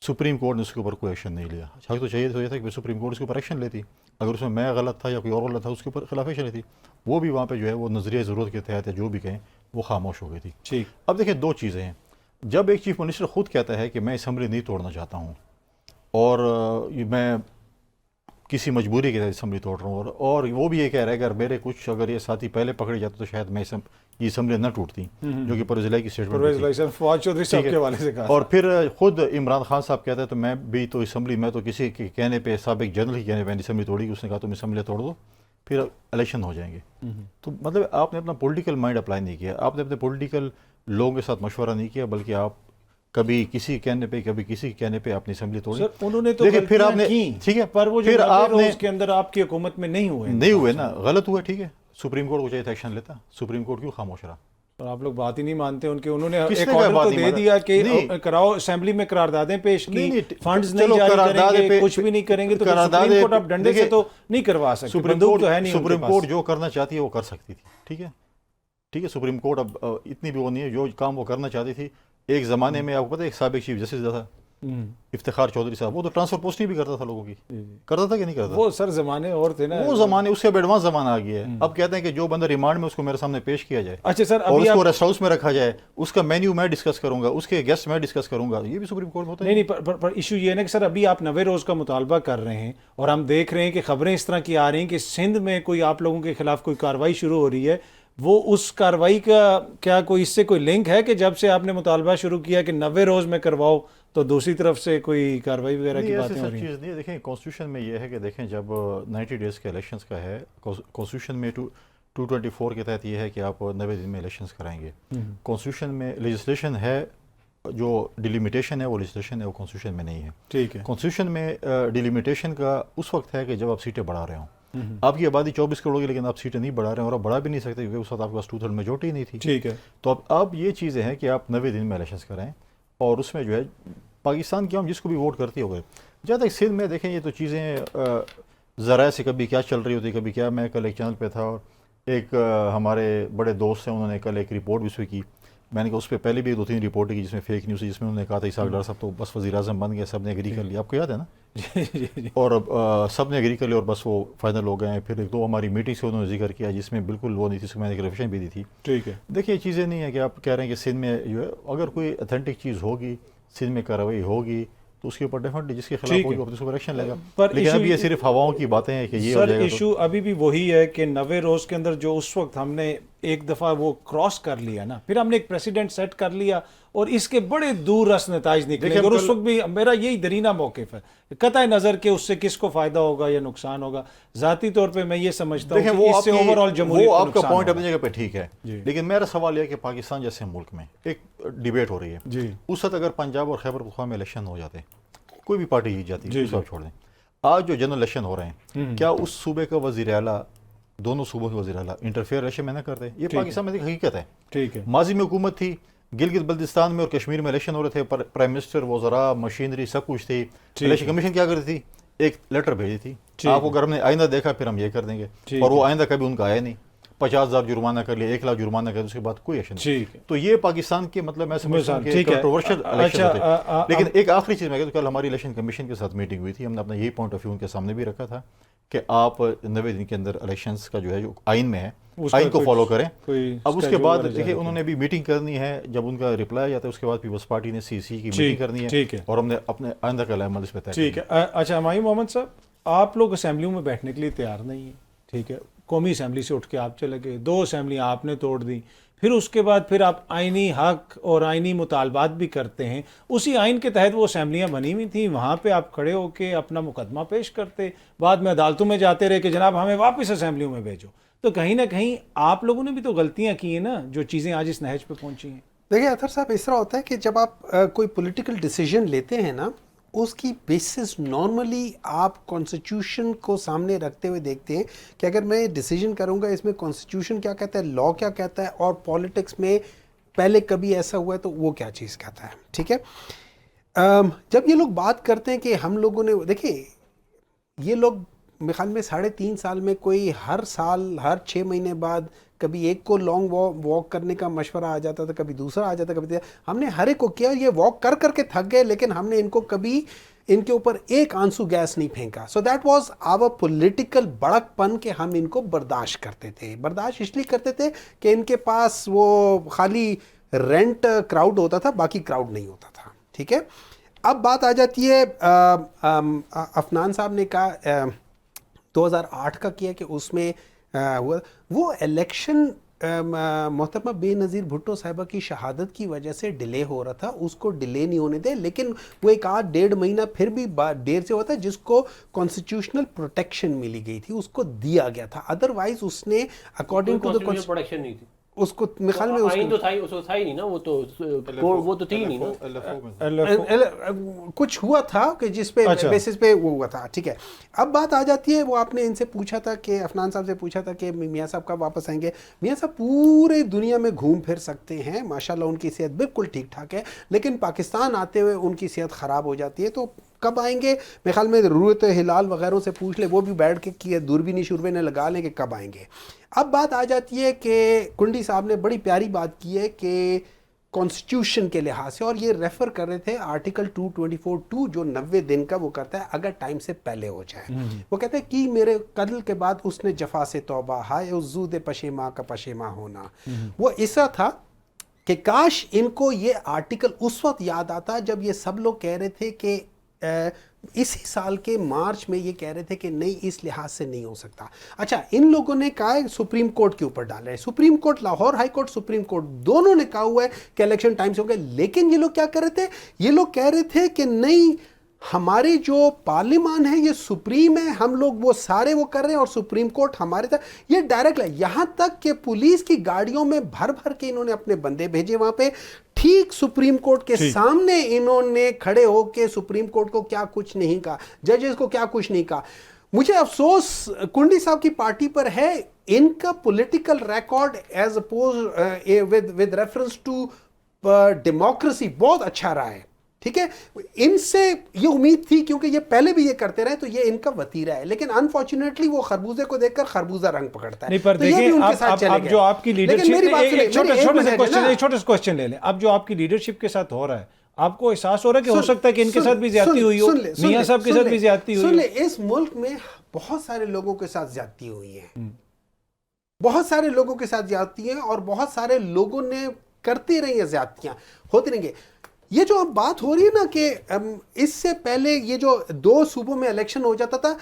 سپریم کورٹ نے اس کے اوپر کوئی ایکشن نہیں لیا. حق تو چاہیے تھا کہ سپریم کورٹ اس کے اوپر ایکشن لیتی, اگر اس میں غلط تھا یا کوئی اور غلط تھا اس کے اوپر خلاف ایکشن لیتی. وہ بھی وہاں پہ جو ہے وہ نظریہ ضرورت کے تحت ہے جو بھی کہیں وہ خاموش ہو گئی تھی. ٹھیک, اب دیکھیں 2 چیزیں ہیں. جب ایک چیف منسٹر خود کہتا ہے کہ میں اسمبلی نہیں توڑنا چاہتا ہوں اور میں کسی مجبوری کے تحت اسمبلی توڑ رہا ہوں, اور وہ بھی یہ کہہ رہا ہے کہ اگر یہ ساتھی پہلے پکڑے جاتے تو شاید میں یہ اسمبلی نہ ٹوٹتی, جو کہ پرویز الہی کی اسٹیٹمنٹ فواد چودھری صاحب کے حوالے سے کہا. اور پھر خود عمران خان صاحب کہتے ہیں تو میں بھی تو اسمبلی, میں تو کسی کے کہنے پہ, سابق جنرل کے کہنے پہ اسمبلی توڑی گی, اس نے کہا تم اسمبلی توڑ دو پھر الیکشن ہو جائیں گے. تو مطلب آپ نے اپنا پولیٹیکل مائنڈ اپلائی نہیں کیا, آپ نے اپنے پولیٹیکل لوگوں کے ساتھ مشورہ نہیں کیا, بلکہ آپ کبھی کسی کہنے پہ کبھی کسی کہنے پہ اپنی اسمبلی توڑی. انہوں نے تو پھر آپ نے ٹھیک ہے, پر وہ جو پھر آپ نے اس کے اندر آپ کی حکومت میں نہیں ہوئے نا, غلط ہوا, ٹھیک ہے, سپریم کورٹ کو چاہیے تھا ایکشن لیتا, سپریم کورٹ کیوں خاموش رہا؟ اور آپ لوگ بات ہی نہیں مانتے ان کے. انہوں نے ایک آرڈر تو دے دیا کہ کراؤ, اسمبلی میں قراردادیں پیش کی, فنڈز نہیں جاری کریں گے, کچھ بھی نہیں کریں گے, تو سپریم کورٹ اب ڈنڈے سے تو نہیں کروا سکتے. سپریم کورٹ جو کرنا چاہتی ہے وہ کر سکتی تھی, ٹھیک ہے, سپریم کورٹ اب اتنی بھی وہ نہیں ہے, جو کام وہ کرنا چاہتی تھی. ایک زمانے میں آپ کو پتہ ہے ایک سابق چیف جسٹس تھا, افتخار چودھری صاحب، وہ تو ٹرانسفر پوسٹنگ بھی کرتا تھا لوگوں کی، کرتا تھا کہ نہیں کرتا؟ وہ سر زمانے اور تھے نا، وہ زمانے اس سے اب ایڈوانس زمانہ آ گیا ہے. اب کہتے ہیں کہ جو بندہ ریمانڈ میں اس کو میرے سامنے پیش کیا جائے، اچھا سر اور ابھی اس کو ریسٹ ہاؤس میں رکھا جائے، اس کا مینیو میں ڈسکس کروں گا، اس کے گیسٹ میں ڈسکس کروں گا، یہ بھی سپریم کورٹ میں ہوتا ہے. نہیں پر ایشو یہ ہے نا کہ سر ابھی آپ 90 روز کا مطالبہ کر رہے ہیں اور ہم دیکھ رہے ہیں کہ خبریں اس طرح کی آ رہی ہیں کہ سندھ میں کوئی آپ لوگوں کے خلاف کوئی کارروائی شروع ہو رہی ہے. وہ اس کارروائی کا کیا کوئی اس سے کوئی لنک ہے کہ جب سے آپ نے مطالبہ شروع کیا کہ 90 روز میں کرواؤ تو دوسری طرف سے کوئی کارروائی وغیرہ کی باتیں ہو رہی ہیں؟ چیز نہیں. دیکھیں کانسٹیٹیوشن میں یہ ہے کہ دیکھیں جب 90 ڈیز کے الیکشنز کا ہے، کانسٹیٹیوشن میں 224 کے تحت یہ ہے کہ آپ 90 دن میں الیکشنز کرائیں گے. کانسٹیٹیوشن میں لیجسلیشن ہے، جو ڈیلیمیٹیشن ہے وہ لیجسلیشن ہے، وہ کانسٹیٹیوشن میں نہیں ہے. ٹھیک ہے. کانسٹیٹیوشن میں ڈیلیمیٹیشن کا اس وقت ہے کہ جب آپ سیٹیں بڑھا رہے ہوں. آپ کی آبادی 24 کروڑ کی، لیکن آپ سیٹیں نہیں بڑھا رہے ہیں، اور آپ بڑھا بھی نہیں سکتے کیونکہ اس وقت آپ کے پاس 2/3 میجورٹی نہیں تھی. ٹھیک ہے. تو اب یہ چیزیں ہیں کہ آپ 90 دن میں الیکشنز کرائیں، اور اس میں جو ہے پاکستان کی عوام جس کو بھی ووٹ کرتی ہوگا. جہاں تک سندھ میں دیکھیں، یہ تو چیزیں ذرائع سے کبھی کیا چل رہی ہوتی، کبھی کیا. میں کل ایک چینل پہ تھا اور ایک ہمارے بڑے دوست ہیں، انہوں نے کل ایک رپورٹ بھی اس پہ کی. میں نے کہا اس پہ پہلے بھی 2-3 رپورٹیں کی جس میں فیک نیوز ہے، جس میں انہوں نے کہا تھا اسحاق ڈار صاحب تو بس وزیر اعظم بن گئے، سب نے ایگری کر لیا. آپ کو یاد ہے نا؟ اور سب نے ایگری کر لیا اور بس وہ فائنل ہو گئے ہیں. پھر 2 ہماری میٹنگ سے انہوں نے ذکر کیا جس میں بالکل وہ نہیں تھی، اس کو میں نے ایک ریویژن بھی دی تھی. ٹھیک ہے. دیکھیے یہ چیزیں نہیں ہیں کہ آپ کہہ رہے ہیں کہ سندھ میں جو ہے اگر کوئی اتھینٹک چیز ہوگی، سندھ میں کارروائی ہوگی تو اس کے اوپر ڈیفینیٹلی جس کے خلاف ہوگی اس کو ایکشن لے گا. لیکن اب یہ صرف ہواؤں کی باتیں ہیں کہ یہ ہو سر جائے گا. ایشو ابھی بھی وہی ہے کہ 90 روز کے اندر جو اس وقت ہم نے ایک دفعہ وہ کراس کر لیا نا، پھر ہم نے ایک پریسیڈنٹ سیٹ کر لیا اور اس کے بڑے دور رس نتائج نکلے. اور اس وقت بھی میرا یہی درینہ موقف ہے، قطع نظر کہ اس سے کس کو فائدہ ہوگا یا نقصان ہوگا. ذاتی طور پہ میں یہ سمجھتا ہوں کہ اس سے اوور آل جمہوریت وہ کو آپ کا نقصان پوائنٹ ہوگا. اپنی جگہ پہ ٹھیک ہے، لیکن میرا سوال یہ ہے کہ پاکستان جیسے ملک میں ایک ڈیبیٹ ہو رہی ہے. جی. اس وقت اگر پنجاب اور خیبر پختونخوا میں الیکشن ہو جاتے، کوئی بھی پارٹی جیت جاتی، اس کو چھوڑ دیں. آج جو جنرل الیکشن ہو رہے ہیں، کیا اس صوبے کا وزیر اعلیٰ، دونوں صوبوں کے وزیر اعلیٰ انٹرفیئر الیکشن میں نہ کرتے؟ یہ پاکستان میں ایک حقیقت ہے. ٹھیک ہے. ماضی میں حکومت تھی، گلگت بلتستان میں اور کشمیر میں الیکشن ہو رہے تھے، پرائم منسٹر، وزراء، مشینری سب کچھ تھی. الیکشن کمیشن کیا کرتی تھی؟ ایک لیٹر بھیجی تھی، آپ کو اگر ہم نے آئندہ دیکھا پھر ہم یہ کر دیں گے، اور وہ آئندہ کبھی ان کا آیا نہیں. 50,000 جرمانہ کر لیا، 1 لاکھ جرمانہ کر لیا، اس کے بعد کوئی ایکشن نہیں. تو یہ پاکستان کے مطلب میں سمجھتا ہوں کہ کنٹروورشل الیکشن ہوتے. لیکن ایک آخری چیز میں کہتا ہوں، کل ہماری الیکشن کمیشن کے ساتھ میٹنگ ہوئی تھی، ہم نے اپنا یہی پوائنٹ آف ویو ان کے سامنے بھی رکھا تھا کہ آپ 90 دن کے اندر الیکشنز کا جو ہے جو آئین میں ہے آئین کو فالو کریں. اب اس کے بعد دیکھیں انہوں نے بھی میٹنگ کرنی ہے، جب ان کا رپلائی آتا ہے اس کے بعد پیپلز پارٹی نے سی سی کی میٹنگ کرنی ہے اور ہم نے اپنے آئندہ کا عمل اس پہ طے. ٹھیک ہے. اچھا ہمایوں محمد صاحب، آپ لوگ اسمبلیوں میں بیٹھنے کے لیے تیار نہیں ہیں، ٹھیک ہے. قومی اسمبلی سے اٹھ کے آپ چلے گئے، 2 اسمبلیاں آپ نے توڑ دیں، پھر اس کے بعد پھر آپ آئینی حق اور آئینی مطالبات بھی کرتے ہیں. اسی آئین کے تحت وہ اسمبلیاں بنی ہوئی تھیں، وہاں پہ آپ کھڑے ہو کے اپنا مقدمہ پیش کرتے، بعد میں عدالتوں میں جاتے رہے کہ جناب ہمیں واپس اسمبلیوں میں بھیجو. تو کہیں نہ کہیں آپ لوگوں نے بھی تو غلطیاں کی ہیں نا، جو چیزیں آج اس نہج پہ پہنچی ہیں. دیکھیں اطہر صاحب، اس طرح ہوتا ہے کہ جب آپ کوئی پولیٹیکل ڈیسیجن لیتے ہیں نا، اس کی بیسس نارملی آپ کانسٹیٹیوشن کو سامنے رکھتے ہوئے دیکھتے ہیں کہ اگر میں ڈیسیجن کروں گا اس میں کانسٹیٹیوشن کیا کہتا ہے، لا کیا کہتا ہے، اور پالیٹکس میں پہلے کبھی ایسا ہوا ہے تو وہ کیا چیز کہتا ہے. ٹھیک ہے. جب یہ لوگ بات کرتے ہیں کہ ہم لوگوں نے، دیکھیں یہ لوگ میرے خیال میں 3.5 سال میں کوئی ہر سال ہر 6 مہینے بعد کبھی ایک کو لانگ واک کرنے کا مشورہ آ جاتا تھا، کبھی دوسرا آ جاتا، کبھی ہم نے ہر ایک کو کیا. یہ واک کر کر کے تھک گئے، لیکن ہم نے ان کو کبھی ان کے اوپر ایک آنسو گیس نہیں پھینکا. So that was our political بڑک پن کہ ہم ان کو برداشت کرتے تھے. برداشت اس لیے کرتے تھے کہ ان کے پاس وہ خالی رینٹ کراؤڈ ہوتا تھا، باقی کراؤڈ نہیں ہوتا تھا. ٹھیک ہے. اب بات آ جاتی ہے، عفنان صاحب نے کہا 2008 کا کیا کہ اس میں ہوا وہ الیکشن محترمہ بے نظیر بھٹو صاحبہ کی شہادت کی وجہ سے ڈیلے ہو رہا تھا، اس کو ڈیلے نہیں ہونے دے. لیکن وہ ایک 1.5 مہینہ پھر بھی دیر سے ہوتا ہے، جس کو کانسٹیٹیوشنل پروٹیکشن ملی گئی تھی، اس کو دیا گیا تھا. ادروائز اس نے اکارڈنگ ٹو دا پروٹیکشن نہیں تھی، اس کو خیال میں آئین تو تھا ہی نہیں نا، وہ تو تھی نہیں نا، کچھ ہوا تھا کہ جس پہ بیسس پہ وہ ہوا تھا. ٹھیک ہے. اب بات آ جاتی ہے، وہ آپ نے ان سے پوچھا تھا کہ عفنان صاحب سے پوچھا تھا کہ میاں صاحب کب واپس آئیں گے. میاں صاحب پورے دنیا میں گھوم پھر سکتے ہیں، ماشاءاللہ ان کی صحت بالکل ٹھیک ٹھاک ہے، لیکن پاکستان آتے ہوئے ان کی صحت خراب ہو جاتی ہے. تو کب آئیں گے؟ میرے خیال میں رویت ہلال وغیرہ سے پوچھ لے، وہ بھی بیٹھ کے دوربینی شوربینیں لگا لیں کہ کب آئیں گے. اب بات آ جاتی ہے کہ کنڈی صاحب نے بڑی پیاری بات کی ہے کہ کانسٹیٹیوشن کے لحاظ سے، اور یہ ریفر کر رہے تھے آرٹیکل 224(2) جو 90 دن کا وہ کرتا ہے اگر ٹائم سے پہلے ہو جائے. وہ کہتے ہیں کہ میرے قتل کے بعد اس نے جفا سے توبہ، ہائے اس زود پشیماں کا پشیماں ہونا. وہ ایسا تھا کہ کاش ان کو یہ آرٹیکل اس وقت یاد آتا جب یہ سب لوگ کہہ رہے تھے کہ اسی سال کے مارچ میں یہ کہہ رہے تھے کہ نہیں اس لحاظ سے نہیں ہو سکتا. اچھا ان لوگوں نے کہا ہے سپریم کورٹ کے اوپر ڈالا ہے، supreme court, Lahore high court, supreme court دونوں نے کہا ہوا ہے کہ الیکشن ٹائم سے ہو گئے. لیکن یہ لوگ کیا کر رہے تھے، یہ لوگ کہہ رہے تھے کہ نہیں ہماری جو پارلیمان ہے یہ سپریم ہے، ہم لوگ وہ سارے وہ کر رہے ہیں اور سپریم کورٹ ہمارے تک. یہ ڈائریکٹ ہے، یہاں تک کہ پولیس کی گاڑیوں میں بھر بھر کے انہوں نے اپنے بندے بھیجے وہاں پہ، ٹھیک سپریم کورٹ کے سامنے انہوں نے کھڑے ہو کے سپریم کورٹ کو کیا کچھ نہیں کہا، ججز کو کیا کچھ نہیں کہا. مجھے افسوس کنڈی صاحب کی پارٹی پر ہے، ان کا political record as oppose with reference to democracy بہت اچھا رہا ہے. ٹھیک ہے، ان سے یہ امید تھی کیونکہ یہ پہلے بھی یہ کرتے رہے تو یہ ان کا وتیرہ ہے، لیکن انفارچونیٹلی وہ خربوزے کو دیکھ کر خربوزہ رنگ پکڑتا ہے. نہیں پر دیکھیں اب جو آپ کی لیڈرشپ، ایک چھوٹا سا کوسچن لے لیں، اب جو آپ کی لیڈرشپ کے ساتھ ہو رہا ہے آپ کو احساس ہو رہا ہے کہ ہو سکتا ہے کہ ان کے ساتھ بھی زیادتی ہوئی ہو، میاں صاحب کے ساتھ بھی زیادتی ہوئی ہو؟ سن لیں، اس ملک میں بہت سارے لوگوں کے ساتھ زیادتی ہوئی ہے، بہت سارے لوگوں کے ساتھ زیادتی ہیں اور بہت سارے لوگوں نے کرتے رہی ہیں، زیادتیاں ہوتی رہیں گے. یہ جو اب بات ہو رہی ہے نا کہ اس سے پہلے یہ جو 2 صوبوں میں الیکشن ہو جاتا تھا،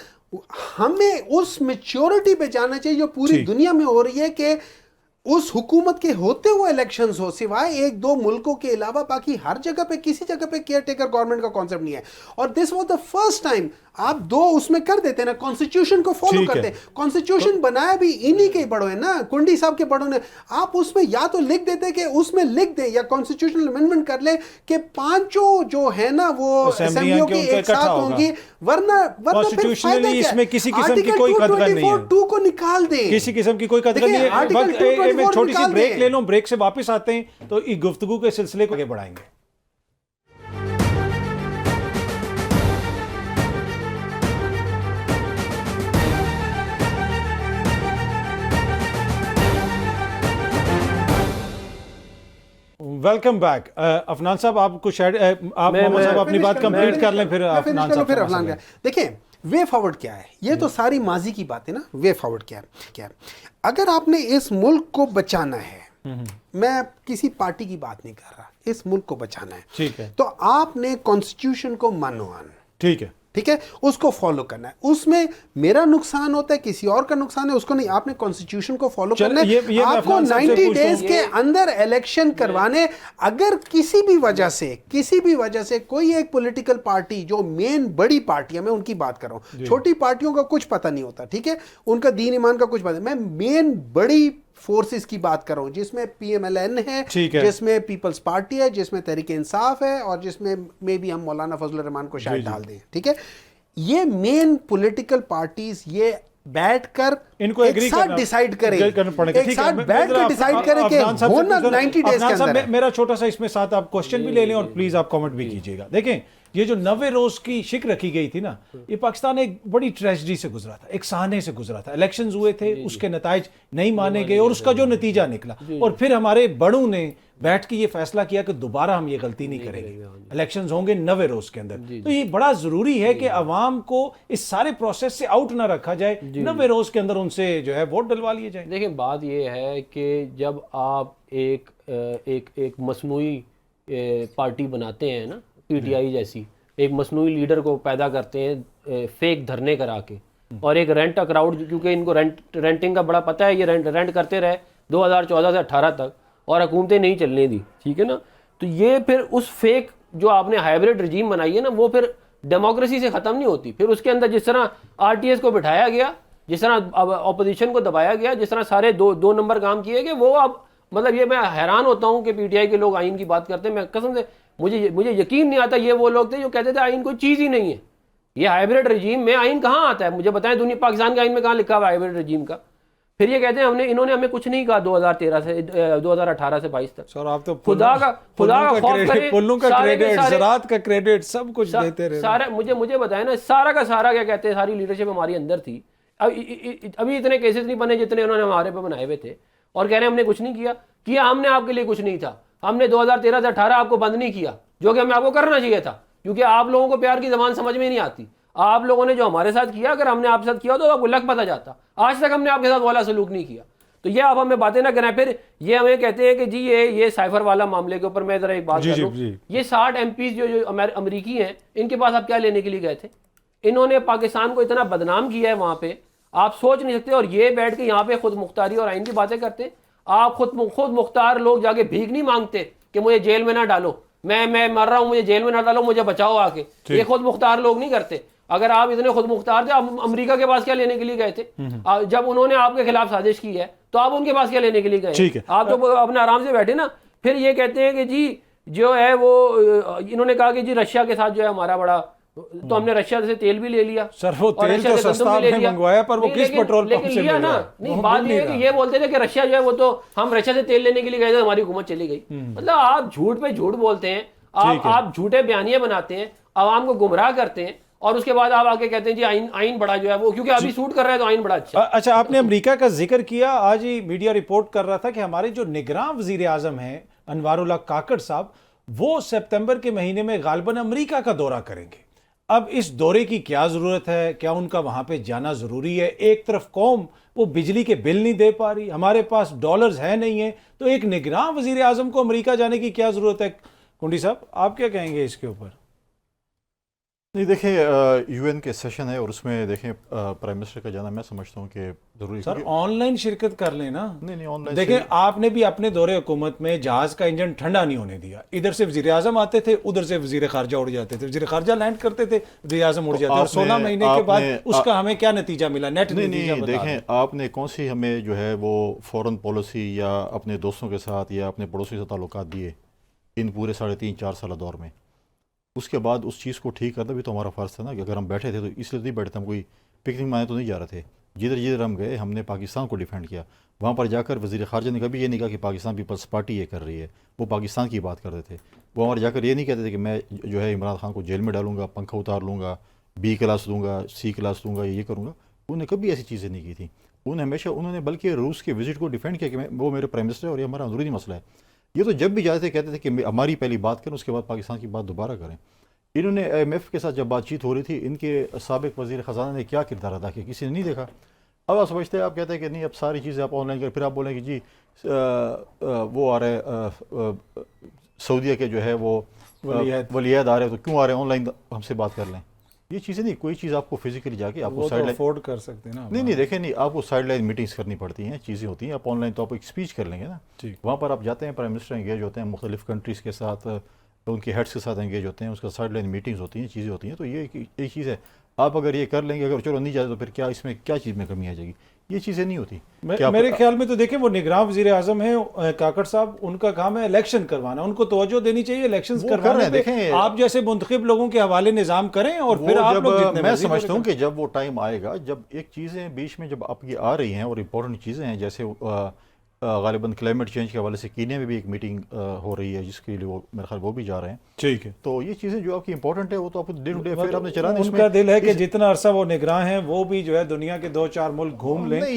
ہمیں اس میچورٹی پہ جانا چاہیے جو پوری دنیا میں ہو رہی ہے کہ اس حکومت کے ہوتے ہوئے الیکشنز ہو، سوائے 1-2 ملکوں کے علاوہ باقی ہر جگہ پہ کسی جگہ پہ کیئر ٹیکر گورنمنٹ کا کانسیپٹ نہیں ہے. اور this was the first time آپ 2 اس میں کر دیتے ہیں نا، کانسٹیٹیوشن کو فالو کرتے ہیں. کانسٹیٹیوشن بنایا بھی انہی کے بڑوں ہیں نا، کنڈی صاحب کے بڑوں نے. آپ اس میں یا تو لکھ دیتے کہ اس میں لکھ دیں یا کانسٹیٹیوشنل امینڈمنٹ کر لیں کہ 5 جو ہے نا وہ اسمبلیوں کی ایک ساتھ ہوں گی، ورنہ پھر فائدہ کیا ہے؟ اس میں کسی قسم کی کوئی قدغن نہیں ہے، 2 کو نکال دیں، کسی قسم کی کوئی قدغن نہیں ہے. میں چھوٹی سی بریک لے لوں، بریک سے واپس آتے ہیں تو اس گفتگو کے سلسلے کو آگے بڑھائیں گے. Welcome back. افنان صاحب آپ کچھ آپ محمد صاحب اپنی بات کمپلیٹ کر لیں پھر افنان صاحب. دیکھیں وے فارورڈ کیا ہے، یہ تو ساری ماضی کی بات ہے نا. وے فارورڈ کیا ہے؟ اگر آپ نے اس ملک کو بچانا ہے، میں کسی پارٹی کی بات نہیں کر رہا، اس ملک کو بچانا ہے، ٹھیک ہے، تو آپ نے کانسٹیٹیوشن کو مانوان، ٹھیک ہے، ٹھیک ہے، اس کو فالو کرنا ہے. اس میں میرا نقصان ہوتا ہے، کسی اور کا نقصان ہے، اس کو نہیں. آپ نے کانسٹیٹیوشن کو فالو کرنا ہے. آپ کو 90 ڈیز کے اندر الیکشن کروانے. اگر کسی بھی وجہ سے کوئی ایک پولیٹیکل پارٹی جو مین بڑی پارٹی ہے، میں ان کی بات کر رہا ہوں، چھوٹی پارٹیوں کا کچھ پتہ نہیں ہوتا، ٹھیک ہے، ان کا دین ایمان کا کچھ پتہ نہیں. میں مین بڑی فورسز کی بات کر رہا ہوں جس میں پی ایم ایل این ہے، جس میں پیپلز پارٹی ہے، جس میں تحریک انصاف ہے، اور جس میں بھی ہم مولانا فضل الرحمان کو شاید ڈال دیں. ٹھیک ہے، یہ مین پولیٹیکل پارٹیز یہ بیٹھ کر ان کو ایک ساتھ ڈیسائیڈ کریں، ایک ساتھ بیٹھ کر ڈیسائیڈ کریں کہ ہونا 90 ڈیز کے اندر. میرا چھوٹا سا اس میں ساتھ آپ کوسچن بھی لے لیں اور پلیز آپ کامنٹ بھی کیجئے گا. دیکھیں یہ جو 90 روز کی شک رکھی گئی تھی نا، یہ پاکستان ایک بڑی ٹریجڈی سے گزرا تھا، ایک سہانے سے گزرا تھا. الیکشنز ہوئے تھے، اس کے نتائج نہیں مانے گئے اور اس کا جو نتیجہ نکلا، اور پھر ہمارے بڑوں نے بیٹھ کے یہ فیصلہ کیا کہ دوبارہ ہم یہ غلطی نہیں کریں گے، الیکشنز ہوں گے 90 روز کے اندر. تو یہ بڑا ضروری ہے کہ عوام کو اس سارے پروسیس سے آؤٹ نہ رکھا جائے، 90 روز کے اندر ان سے جو ہے ووٹ ڈلوا لیے جائیں. دیکھیں بات یہ ہے کہ جب آپ ایک مصنوعی پارٹی بناتے ہیں نا، پی ٹی آئی جیسی، ایک مصنوعی لیڈر کو پیدا کرتے ہیں فیک دھرنے کرا کے، اور ایک رینٹ کراؤڈ، کیونکہ ان کو رینٹنگ کا بڑا پتہ ہے، یہ رینٹ کرتے رہے 2014 سے 18 تک اور حکومتیں نہیں چلنے دی، ٹھیک ہے نا. تو یہ پھر اس فیک جو آپ نے ہائیبریڈ رجیم بنائی ہے نا، وہ پھر ڈیموکریسی سے ختم نہیں ہوتی. پھر اس کے اندر جس طرح آر ٹی ایس کو بٹھایا گیا، جس طرح اپوزیشن کو دبایا گیا، جس طرح سارے دو نمبر کام کیے گئے، وہ اب مطلب یہ میں حیران ہوتا ہوں کہ پی ٹی آئی کے لوگ آئین کی بات کرتے ہیں. میں قسم سے مجھے یقین نہیں آتا یہ وہ لوگ تھے جو کہتے تھے آئین کوئی چیز ہی نہیں ہے. یہ ہائیبریڈ رجیم میں آئین کہاں آتا ہے؟ مجھے بتائیں دنیا پاکستان کے آئین میں کہاں لکھا ہوا ہائیبریڈ رجیم کا؟ پھر یہ کہتے ہیں انہوں نے ہمیں کچھ نہیں کہا 2018 سے 22 تک. سر آپ تو خدا کا خوف کریں، پلوں کا کریڈٹ، زراعت کا کریڈٹ، سب کچھ دیتے رہے. سارا مجھے بتائیں نا، سارا کا سارا کیا کہتے ہیں، ساری لیڈرشپ ہماری اندر تھی. ابھی اتنے کیسز نہیں بنے جتنے انہوں نے ہمارے پہ بنائے ہوئے تھے، اور کہہ رہے ہیں ہم نے کچھ نہیں کیا ہم نے آپ کے لیے کچھ نہیں تھا. ہم نے 2013 سے 18 آپ کو بند نہیں کیا، جو کہ ہمیں آپ کو کرنا چاہیے تھا، کیونکہ آپ لوگوں کو پیار کی زبان سمجھ میں نہیں آتی. آپ لوگوں نے جو ہمارے ساتھ کیا، اگر ہم نے آپ کے ساتھ کیا تو آپ کو لگ پتہ جاتا. آج تک ہم نے آپ کے ساتھ والا سلوک نہیں کیا. تو یہ آپ ہمیں باتیں نہ کریں. پھر یہ ہمیں کہتے ہیں کہ جی یہ سائفر والا معاملے کے اوپر میں ذرا ایک بات کر لوں. یہ 60 MPs جو امریکی ہیں، ان کے پاس آپ کیا لینے کے لیے گئے تھے؟ انہوں نے پاکستان کو اتنا بدنام کیا ہے وہاں پہ، آپ سوچ نہیں سکتے. اور یہ بیٹھ کے یہاں پہ خود مختاری اور آئین کی باتیں کرتے ہیں. آپ خود مختار لوگ جا کے بھیک نہیں مانگتے کہ مجھے جیل میں نہ ڈالو، میں مر رہا ہوں، مجھے جیل میں نہ ڈالو، مجھے بچاؤ آ کے. یہ خود مختار لوگ نہیں کرتے. اگر آپ اتنے خود مختار تھے، آپ امریکہ کے پاس کیا لینے کے لیے گئے تھے؟ جب انہوں نے آپ کے خلاف سازش کی ہے تو آپ ان کے پاس کیا لینے کے لیے گئے؟ آپ تو اپنے آرام سے بیٹھے نا. پھر یہ کہتے ہیں کہ جی جو ہے وہ انہوں نے کہا کہ جی رشیا کے ساتھ جو ہے ہمارا بڑا، تو ہم نے رشیا سے تیل بھی لے لیا. سر وہ تیل تو سستا آپ نے منگوایا، پر وہ کس پیٹرول پمپ سے ملا؟ نہیں، بات یہ ہے کہ یہ بولتے تھے کہ رشیا جو ہے وہ تو ہم رشیا سے تیل لینے کے لیے گئے تھے، ہماری حکومت چلی گئی. مطلب آپ جھوٹ پہ جھوٹ بولتے ہیں، آپ جھوٹے بیانیے بناتے ہیں، عوام کو گمراہ کرتے ہیں، اور اس کے بعد آپ آگے کہتے ہیں جی آئین بڑا جو ہے وہ، کیونکہ ابھی سوٹ کر رہا ہے تو آئین بڑا اچھا. اچھا، آپ نے امریکہ کا ذکر کیا. آج ہی میڈیا رپورٹ کر رہا تھا کہ ہمارے جو نگراں وزیر اعظم ہیں انوار اللہ کاکڑ صاحب، وہ سپتمبر کے مہینے میں غالباً امریکہ کا دورہ کریں گے. اب اس دورے کی کیا ضرورت ہے؟ کیا ان کا وہاں پہ جانا ضروری ہے؟ ایک طرف قوم وہ بجلی کے بل نہیں دے پا رہی، ہمارے پاس ڈالرز ہے نہیں ہیں، تو ایک نگراں وزیر اعظم کو امریکہ جانے کی کیا ضرورت ہے؟ کنڈی صاحب آپ کیا کہیں گے اس کے اوپر؟ نہیں دیکھیں، یو این کے سیشن ہے اور اس میں دیکھیں پرائم منسٹر کا جانا میں سمجھتا ہوں کہ ضروری. سر آن لائن شرکت کر لیں نا. نہیں آن لائن دیکھیں آپ نے بھی اپنے دور حکومت میں جہاز کا انجن ٹھنڈا نہیں ہونے دیا. ادھر سے وزیر اعظم آتے تھے، ادھر سے وزیر خارجہ اڑ جاتے تھے، وزیر خارجہ لینڈ کرتے تھے، وزیر اعظم اڑ جاتے. اور 16 مہینے کے بعد اس کا ہمیں کیا نتیجہ ملا؟ نیٹ نتیجہ بتا دیں. دیکھیں آپ نے کون سی ہمیں جو ہے وہ فورن پالیسی یا اپنے دوستوں کے ساتھ یا اپنے پڑوسیوں سے تعلقات دیے ان پورے 3.5-4 سالہ دور میں. اس کے بعد اس چیز کو ٹھیک کرنا بھی تو ہمارا فرض تھا نا. کہ اگر ہم بیٹھے تھے تو اس لیے نہیں بیٹھے تھے، ہم کوئی پکنک مانے تو نہیں جا رہے تھے. جدھر ہم گئے ہم نے پاکستان کو ڈیفینڈ کیا. وہاں پر جا کر وزیر خارجہ نے کبھی یہ نہیں کہا کہ پاکستان پیپلز پارٹی یہ کر رہی ہے، وہ پاکستان کی بات کرتے تھے. وہ وہاں پر جا کر یہ نہیں کہتے تھے کہ میں جو ہے عمران خان کو جیل میں ڈالوں گا، پنکھا اتار لوں گا، B کلاس دوں گا، C کلاس دوں گا، یہ کروں گا. انہوں نے کبھی ایسی چیزیں نہیں کی تھیں. انہوں نے بلکہ روس کے وزٹ کو ڈیفینڈ کیا کہ وہ میرے پرائم منسٹر ہے اور یہ ہمارا اندرونی مسئلہ ہے. یہ تو جب بھی جاتے تھے کہتے تھے کہ ہماری پہلی بات کریں، اس کے بعد پاکستان کی بات دوبارہ کریں. انہوں نے IMF کے ساتھ جب بات چیت ہو رہی تھی، ان کے سابق وزیر خزانہ نے کیا کردار ادا کیا کسی نے نہیں دیکھا. اب آپ سمجھتے ہیں، آپ کہتے ہیں کہ نہیں اب ساری چیزیں آپ آن لائن کریں، پھر آپ بولیں کہ جی وہ آ رہے سعودیہ کے جو ہے وہ ولیعہد آ رہے تو کیوں آ رہے ہیں آن لائن ہم سے بات کر لیں. یہ چیزیں نہیں، کوئی چیز آپ کو فزیکلی جا کے آپ کو سائڈ لائن افورڈ کر سکتے ہیں نا. نہیں دیکھیں نہیں، آپ کو سائڈ لائن میٹنگز کرنی پڑتی ہیں، چیزیں ہوتی ہیں. آپ آن لائن تو آپ ایک اسپیچ کر لیں گے نا. وہاں پر آپ جاتے ہیں، پرائم منسٹر انگیج ہوتے ہیں مختلف کنٹریز کے ساتھ، ان کے ہیڈس کے ساتھ انگیج ہوتے ہیں، اس کا سائڈ لائن میٹنگز ہوتی ہیں، چیزیں ہوتی ہیں. تو یہ ایک چیز ہے. آپ اگر یہ کر لیں گے، اگر چلو نہیں جاتے تو پھر کیا اس میں کیا چیز میں کمی آ جائے گی؟ یہ چیزیں نہیں ہوتی. میرے خیال میں تو دیکھیں وہ نگراں وزیر اعظم ہیں کاکڑ صاحب، ان کا کام ہے الیکشن کروانا. ان کو توجہ دینی چاہیے الیکشنز کروانے پہ. دیکھیں آپ جیسے منتخب لوگوں کے حوالے نظام کریں اور پھر آپ لوگ جتنے میں سمجھتا ہوں کہ جب وہ ٹائم آئے گا، جب ایک چیزیں بیچ میں جب آپ کی آ رہی ہیں اور امپورٹنٹ چیزیں ہیں، جیسے غالباً کلائمیٹ چینج کے حوالے سے کینیا میں بھی ایک میٹنگ ہو رہی ہے جس کے لیے وہ میرے خیال وہ بھی جا رہے ہیں. ٹھیک ہے. تو یہ چیزیں جو آپ کی امپورٹنٹ ہے وہ تو آپ کو ڈے ٹو ڈے افیئر آپ نے چلانا. ان کا دل ہے کہ جتنا عرصہ وہ نگراں ہیں وہ بھی جو ہے دنیا کے 2-4 ملک گھوم لیں. نہیں،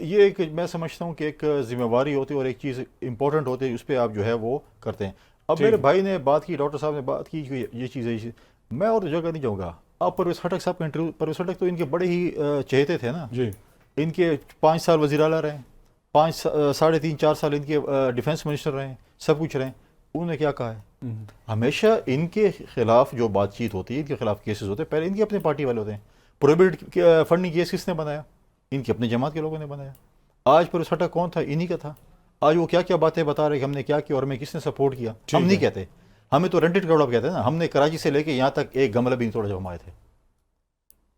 یہ ایک میں سمجھتا ہوں کہ ایک ذمہ واری ہوتی ہے اور ایک چیز امپورٹنٹ ہوتی ہے، اس پہ آپ جو ہے وہ کرتے ہیں. اب میرے بھائی نے بات کی، ڈاکٹر صاحب نے بات کی کہ یہ چیز ہے. میں اور جگہ نہیں جاؤں گا. آپ پرویز خٹک صاحب کا انٹرویو، پرویز خٹک تو ان کے بڑے ہی چہتے تھے نا. جی. ان کے 5 سال وزیر اعلیٰ رہے، 3.5-4 سال ان کے ڈیفینس منسٹر رہے، سب کچھ رہے. انہوں نے کیا کہا ہے؟ ہمیشہ ان کے خلاف جو بات چیت ہوتی ہے، ان کے خلاف کیسز ہوتے ہیں، پہلے ان کی اپنے پارٹی والے ہوتے ہیں. پروہیبٹڈ فنڈنگ کیس کس نے بنایا؟ ان کی اپنے جماعت کے لوگوں نے بنایا. آج پرویز خٹک کون تھا؟ انہی کا تھا. آج وہ کیا کیا باتیں بتا رہے کہ ہم نے کیا کیا اور ہمیں کس نے سپورٹ کیا. ہم نہیں کہتے، ہمیں تو رینٹڈ کراؤڈ کہتے ہیں نا. ہم نے کراچی سے لے کے یہاں تک ایک گملہ بھی نہیں توڑا جب ہم آئے تھے.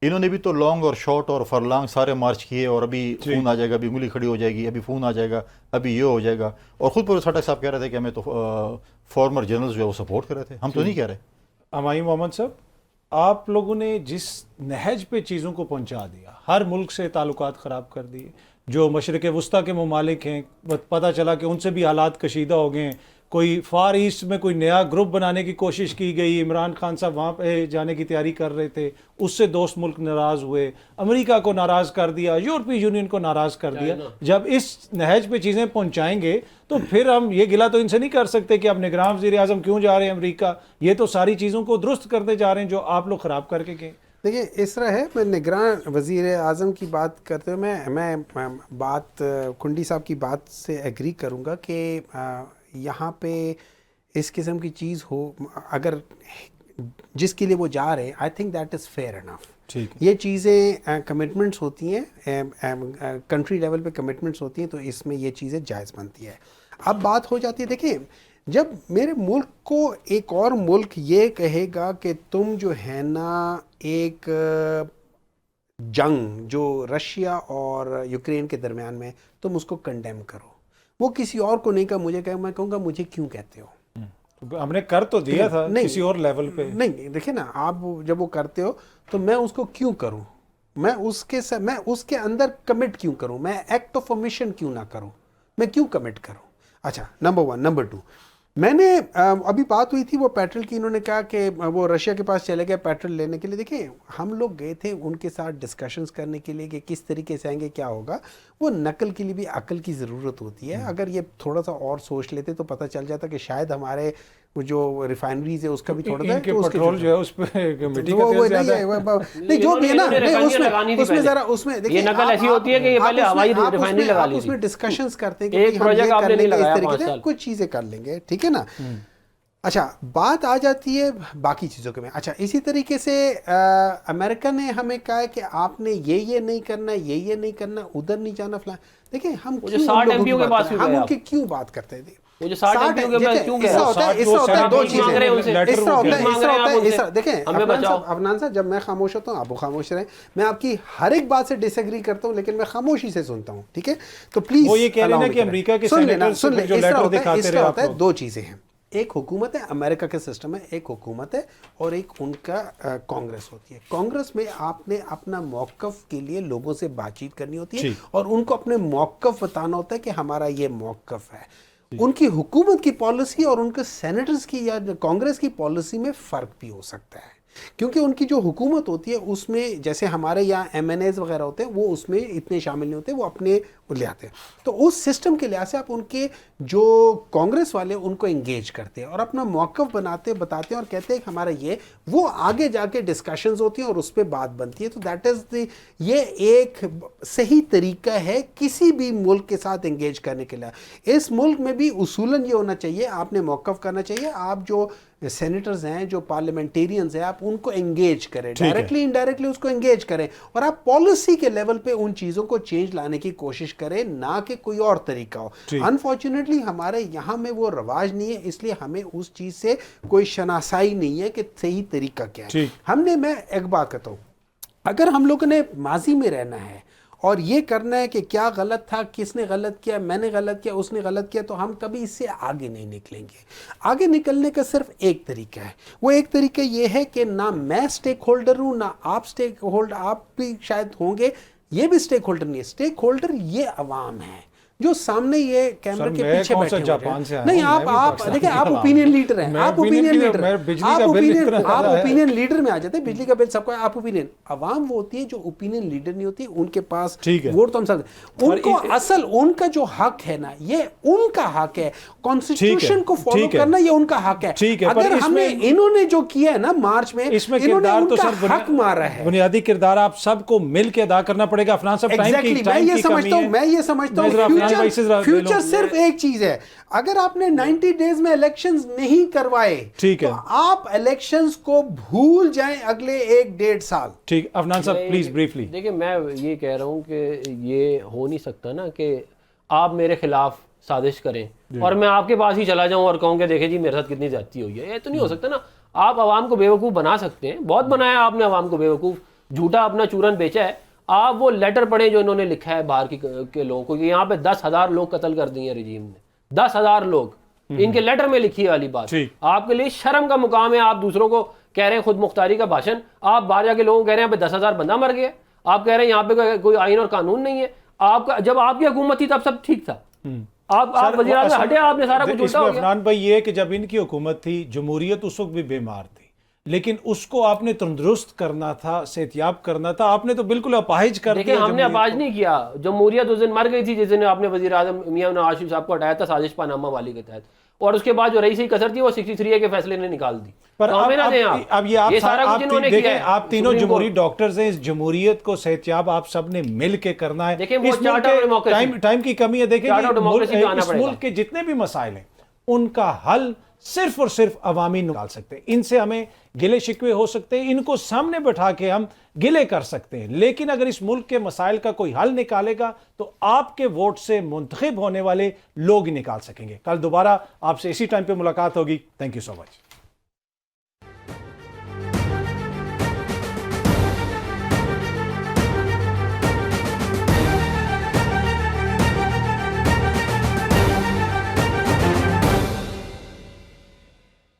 انہوں نے بھی تو لانگ اور شارٹ اور فرلانگ سارے مارچ کیے، اور ابھی فون آ جائے گا، ابھی انگلی کھڑی ہو جائے گی، ابھی فون آ جائے گا، ابھی یہ ہو جائے گا. اور خود پرویز خٹک صاحب کہہ رہے تھے کہ ہمیں تو فارمر جنرلز جو ہے وہ سپورٹ کر رہے تھے. ہم تو نہیں کہہ رہے. امائی محمد صاحب، آپ لوگوں نے جس نہج پہ چیزوں کو پہنچا دیا، ہر ملک سے تعلقات خراب کر دیے. جو مشرق وسطیٰ کے ممالک ہیں، پتہ چلا کہ ان سے بھی حالات کشیدہ ہو گئے ہیں. کوئی فار ایسٹ میں کوئی نیا گروپ بنانے کی کوشش کی گئی, عمران خان صاحب وہاں پہ جانے کی تیاری کر رہے تھے, اس سے دوست ملک ناراض ہوئے, امریکہ کو ناراض کر دیا, یورپی یونین کو ناراض کر دیا. جب اس نہج پہ چیزیں پہنچائیں گے تو پھر ہم یہ گلہ تو ان سے نہیں کر سکتے کہ اب نگراں وزیر اعظم کیوں جا رہے ہیں امریکہ, یہ تو ساری چیزوں کو درست کرتے جا رہے ہیں جو آپ لوگ خراب کر کے گئے. دیکھیں اس طرح ہے, میں نگراں وزیر اعظم کی بات کرتے ہوئے میں بات کنڈی صاحب کی بات سے ایگری کروں گا کہ یہاں پہ اس قسم کی چیز ہو, اگر جس کے لیے وہ جا رہے ہیں, I think that is fair enough. یہ چیزیں کمٹمنٹس ہوتی ہیں, کنٹری لیول پہ کمٹمنٹس ہوتی ہیں, تو اس میں یہ چیزیں جائز بنتی ہے. اب بات ہو جاتی ہے, دیکھیں جب میرے ملک کو ایک اور ملک یہ کہے گا کہ تم جو ہے نا ایک جنگ جو رشیا اور یوکرین کے درمیان میں تم اس کو کنڈیم کرو, وہ کسی اور کو نہیں کہا, مجھے کہا, میں کہوں گا مجھے کیوں کہتے ہو, ہم نے کر تو دیا تھا کسی اور لیول پہ. نہیں دیکھیں نا, آپ جب وہ کرتے ہو تو میں اس کو کیوں کروں, میں اس کے اندر کمٹ کیوں کروں, میں ایکٹ آف اومیشن کیوں نہ کروں, میں کیوں کمٹ کروں. اچھا نمبر 1. نمبر 2, میں نے ابھی بات ہوئی تھی وہ پیٹرول کی, انہوں نے کہا کہ وہ رشیا کے پاس چلے گئے پیٹرول لینے کے لیے. دیکھیں ہم لوگ گئے تھے ان کے ساتھ ڈسکشنز کرنے کے لیے کہ کس طریقے سے آئیں گے, کیا ہوگا. وہ نقل کے لیے بھی عقل کی ضرورت ہوتی ہے. اگر یہ تھوڑا سا اور سوچ لیتے تو پتہ چل جاتا کہ شاید ہمارے وہ جو ریفائنریز ہے اس کا بھی تھوڑا سا پیٹرول جو ہے اس پہ کمیٹی کا تیل زیادہ ہے. نہیں جو بھی ہے نا, اس میں ذرا اس میں دیکھیں یہ نقل ایسی ہوتی ہے کہ یہ پہلے ہوائی ریفائنری لگا لی, اس میں ڈسکشنز کرتے ہیں کہ ہم یہ کر لیں گے, اس طریقے سے کچھ چیزیں کر لیں گے, ٹھیک ہے نا. اچھا بات آ جاتی ہے باقی چیزوں کے میں. اچھا اسی طریقے سے امریکہ نے ہمیں کہا ہے کہ آپ نے یہ نہیں کرنا, یہ نہیں کرنا, ادھر نہیں جانا فلاں. دیکھیں ہم ان کی کیوں بات کرتے تھے, وہ جو 60 ایم پیوں کے پاس کیوں گئے, اس ہوتا ہے دو چیزیں, دیکھیں عفنان صاحب, جب میں خاموش ہوتا ہوں آپ وہ خاموش رہیں, میں آپ کی ہر ایک بات سے ڈس ایگری کرتا ہوں لیکن میں خاموشی سے سنتا ہوں, ٹھیک ہے. تو پلیز وہ یہ کہہ رہے ہیں کہ امریکہ کے سینیٹرز جو لیٹر دکھاتے رہے, ہوتا ہے دو چیزیں ہیں, ایک حکومت ہے, امریکہ کا سسٹم ہے, ایک حکومت ہے, اور ایک ان کا کانگریس ہوتی ہے. کانگریس میں آپ نے اپنا موقف کے لیے لوگوں سے بات چیت کرنی ہوتی ہے اور ان کو اپنے موقف بتانا ہوتا ہے کہ ہمارا یہ موقف ہے. ان کی حکومت کی پالیسی اور ان کے سینیٹرز کی یا کانگریس کی پالیسی میں فرق بھی ہو سکتا ہے, کیونکہ ان کی جو حکومت ہوتی ہے اس میں جیسے ہمارے یہاں ایم این ایز وغیرہ ہوتے ہیں, وہ اس میں اتنے شامل نہیں ہوتے, وہ اپنے لے آتے ہیں. تو اس سسٹم کے لحاظ سے آپ ان کے جو کانگریس والے ان کو انگیج کرتے ہیں اور اپنا موقف بتاتے ہیں اور کہتے ہیں کہ ہمارا یہ, وہ آگے جا کے ڈسکشنز ہوتی ہیں اور اس پہ بات بنتی ہے. تو دیٹ از یہ ایک صحیح طریقہ ہے کسی بھی ملک کے ساتھ انگیج کرنے کے لیے. اس ملک میں بھی اصولاً یہ ہونا چاہیے, آپ نے موقف کرنا چاہیے, آپ جو سینیٹرز ہیں, جو پارلیمنٹیرینز ہیں, آپ ان کو انگیج کریں, ڈائریکٹلی انڈائریکٹلی اس کو انگیج کریں, اور آپ پالیسی کے لیول پہ ان چیزوں کو چینج لانے کی کوشش کریں, نہ کہ کوئی اور طریقہ ہو. انفارچونیٹلی ہمارے یہاں میں وہ رواج نہیں ہے, اس لیے ہمیں اس چیز سے کوئی شناسائی نہیں ہے کہ صحیح طریقہ کیا ہے. میں ایک بات کہتا ہوں, اگر ہم لوگوں نے ماضی میں رہنا ہے اور یہ کرنا ہے کہ کیا غلط تھا, کس نے غلط کیا, میں نے غلط کیا, اس نے غلط کیا, تو ہم کبھی اس سے آگے نہیں نکلیں گے. آگے نکلنے کا صرف ایک طریقہ ہے, وہ ایک طریقہ یہ ہے کہ نہ میں سٹیک ہولڈر ہوں, نہ آپ سٹیک ہولڈر, آپ بھی شاید ہوں گے, یہ بھی سٹیک ہولڈر نہیں ہے. سٹیک ہولڈر یہ عوام ہے جو سامنے یہ کیمرے کے پیچھے بیٹھے ہوئے ہیں. نہیں آپ دیکھیں, آپ اوپینین لیڈر ہیں, آپ اوپینین لیڈر میں آ جاتے ہیں, بجلی کا بل سب کو, آپ اوپینین. عوام وہ ہوتی ہے جو اوپینین لیڈر نہیں ہوتی, ان کے پاس ووٹ تو ہم سب, ان کو اصل ان کا جو حق ہے نا, یہ ان کا حق ہے, کانسٹیٹیوشن کو فالو کرنا یہ ان کا حق ہے. اگر ہمیں انہوں نے جو کیا ہے نا مارچ میں, اس میں انہوں نے کردار ان تو کا سر حق مارا ہے. بنیادی کردار آپ سب کو مل کے ادا کرنا پڑے گا. عفنان صاحب میں یہ سمجھتا ہوں فیوچر صرف ایک چیز ہے, اگر آپ نے 90 ڈیز میں الیکشنز نہیں کروائے تو آپ الیکشنز کو بھول جائیں اگلے 1-1.5 سال. ٹھیک, عفنان صاحب پلیز بریفلی. دیکھیں میں یہ کہہ رہا ہوں کہ یہ ہو نہیں سکتا نا کہ آپ میرے خلاف سازش کریں اور میں آپ کے پاس ہی چلا جاؤں اور کہوں کہ دیکھیں جی میرے ساتھ کتنی زیادتی ہوئی ہے. یہ تو نہیں ہو سکتا نا. آپ عوام کو بیوقوف بنا سکتے ہیں, بہت بنایا آپ نے عوام کو بیوقوف, جھوٹا اپنا چورن بیچا ہے. آپ وہ لیٹر پڑھیں جو انہوں نے لکھا ہے باہر کے لوگوں کو, یہاں پہ 10,000 لوگ قتل کر دیے رجیم نے, 10,000 لوگ, ان کے لیٹر میں لکھی ہے والی بات. آپ کے لیے شرم کا مقام ہے, آپ دوسروں کو کہہ رہے ہیں خود مختاری کا بھاشن, آپ باہر جا کے لوگوں کو کہہ رہے ہیں یہاں پہ 10,000 بندہ مر گیا, آپ کہہ رہے ہیں یہاں پہ کوئی آئین اور قانون نہیں ہے. آپ کا جب آپ کی حکومت تھی تب سب ٹھیک تھا, آپ وزیر اعظم ہٹے، آپ نے سارا کچھ اس الٹا میں ہو گیا۔ عفنان بھائی یہ ہے کہ جب ان کی حکومت تھی جمہوریت اس وقت بھی بیمار تھی، لیکن اس کو آپ نے تندرست کرنا تھا، صحتیاب کرنا تھا، آپ نے تو بالکل اپاہج کر دیکھیں دیا ہم نے جمہوریت اپاہج کو۔ نہیں کیا، جمہوریت اس دن مر گئی تھی جس دن آپ نے وزیر اعظم میاں نواز شریف صاحب کو ہٹایا تھا سازش پانامہ والی کے تحت، اور اس کے بعد جو رئیسی کثر تھی وہ 63A کے فیصلے نے نکال دی۔ پر تو ہمیں نہ دیں اب یہ آپ سارا کچھ انہوں نے دیکھیں، کیا ہے۔ آپ تینوں سپریم جمہوری کورٹ- ڈاکٹرز ہیں، اس جمہوریت کو صحتیاب آپ سب نے مل کے کرنا ہے۔ دیکھیں وہ اس ملک چارٹر آف کے ڈیموکریسی، ٹائم کی کمی ہے، دیکھیں چارٹر آف ڈیموکریسی پہ آنا اس پڑے گا۔ ملک کے جتنے بھی مسائل ہیں ان کا حل صرف اور صرف عوامی نکال سکتے ہیں۔ ان سے ہمیں گلے شکوے ہو سکتے ہیں، ان کو سامنے بٹھا کے ہم گلے کر سکتے ہیں، لیکن اگر اس ملک کے مسائل کا کوئی حل نکالے گا تو آپ کے ووٹ سے منتخب ہونے والے لوگ ہی نکال سکیں گے۔ کل دوبارہ آپ سے اسی ٹائم پہ ملاقات ہوگی۔ Thank you so much.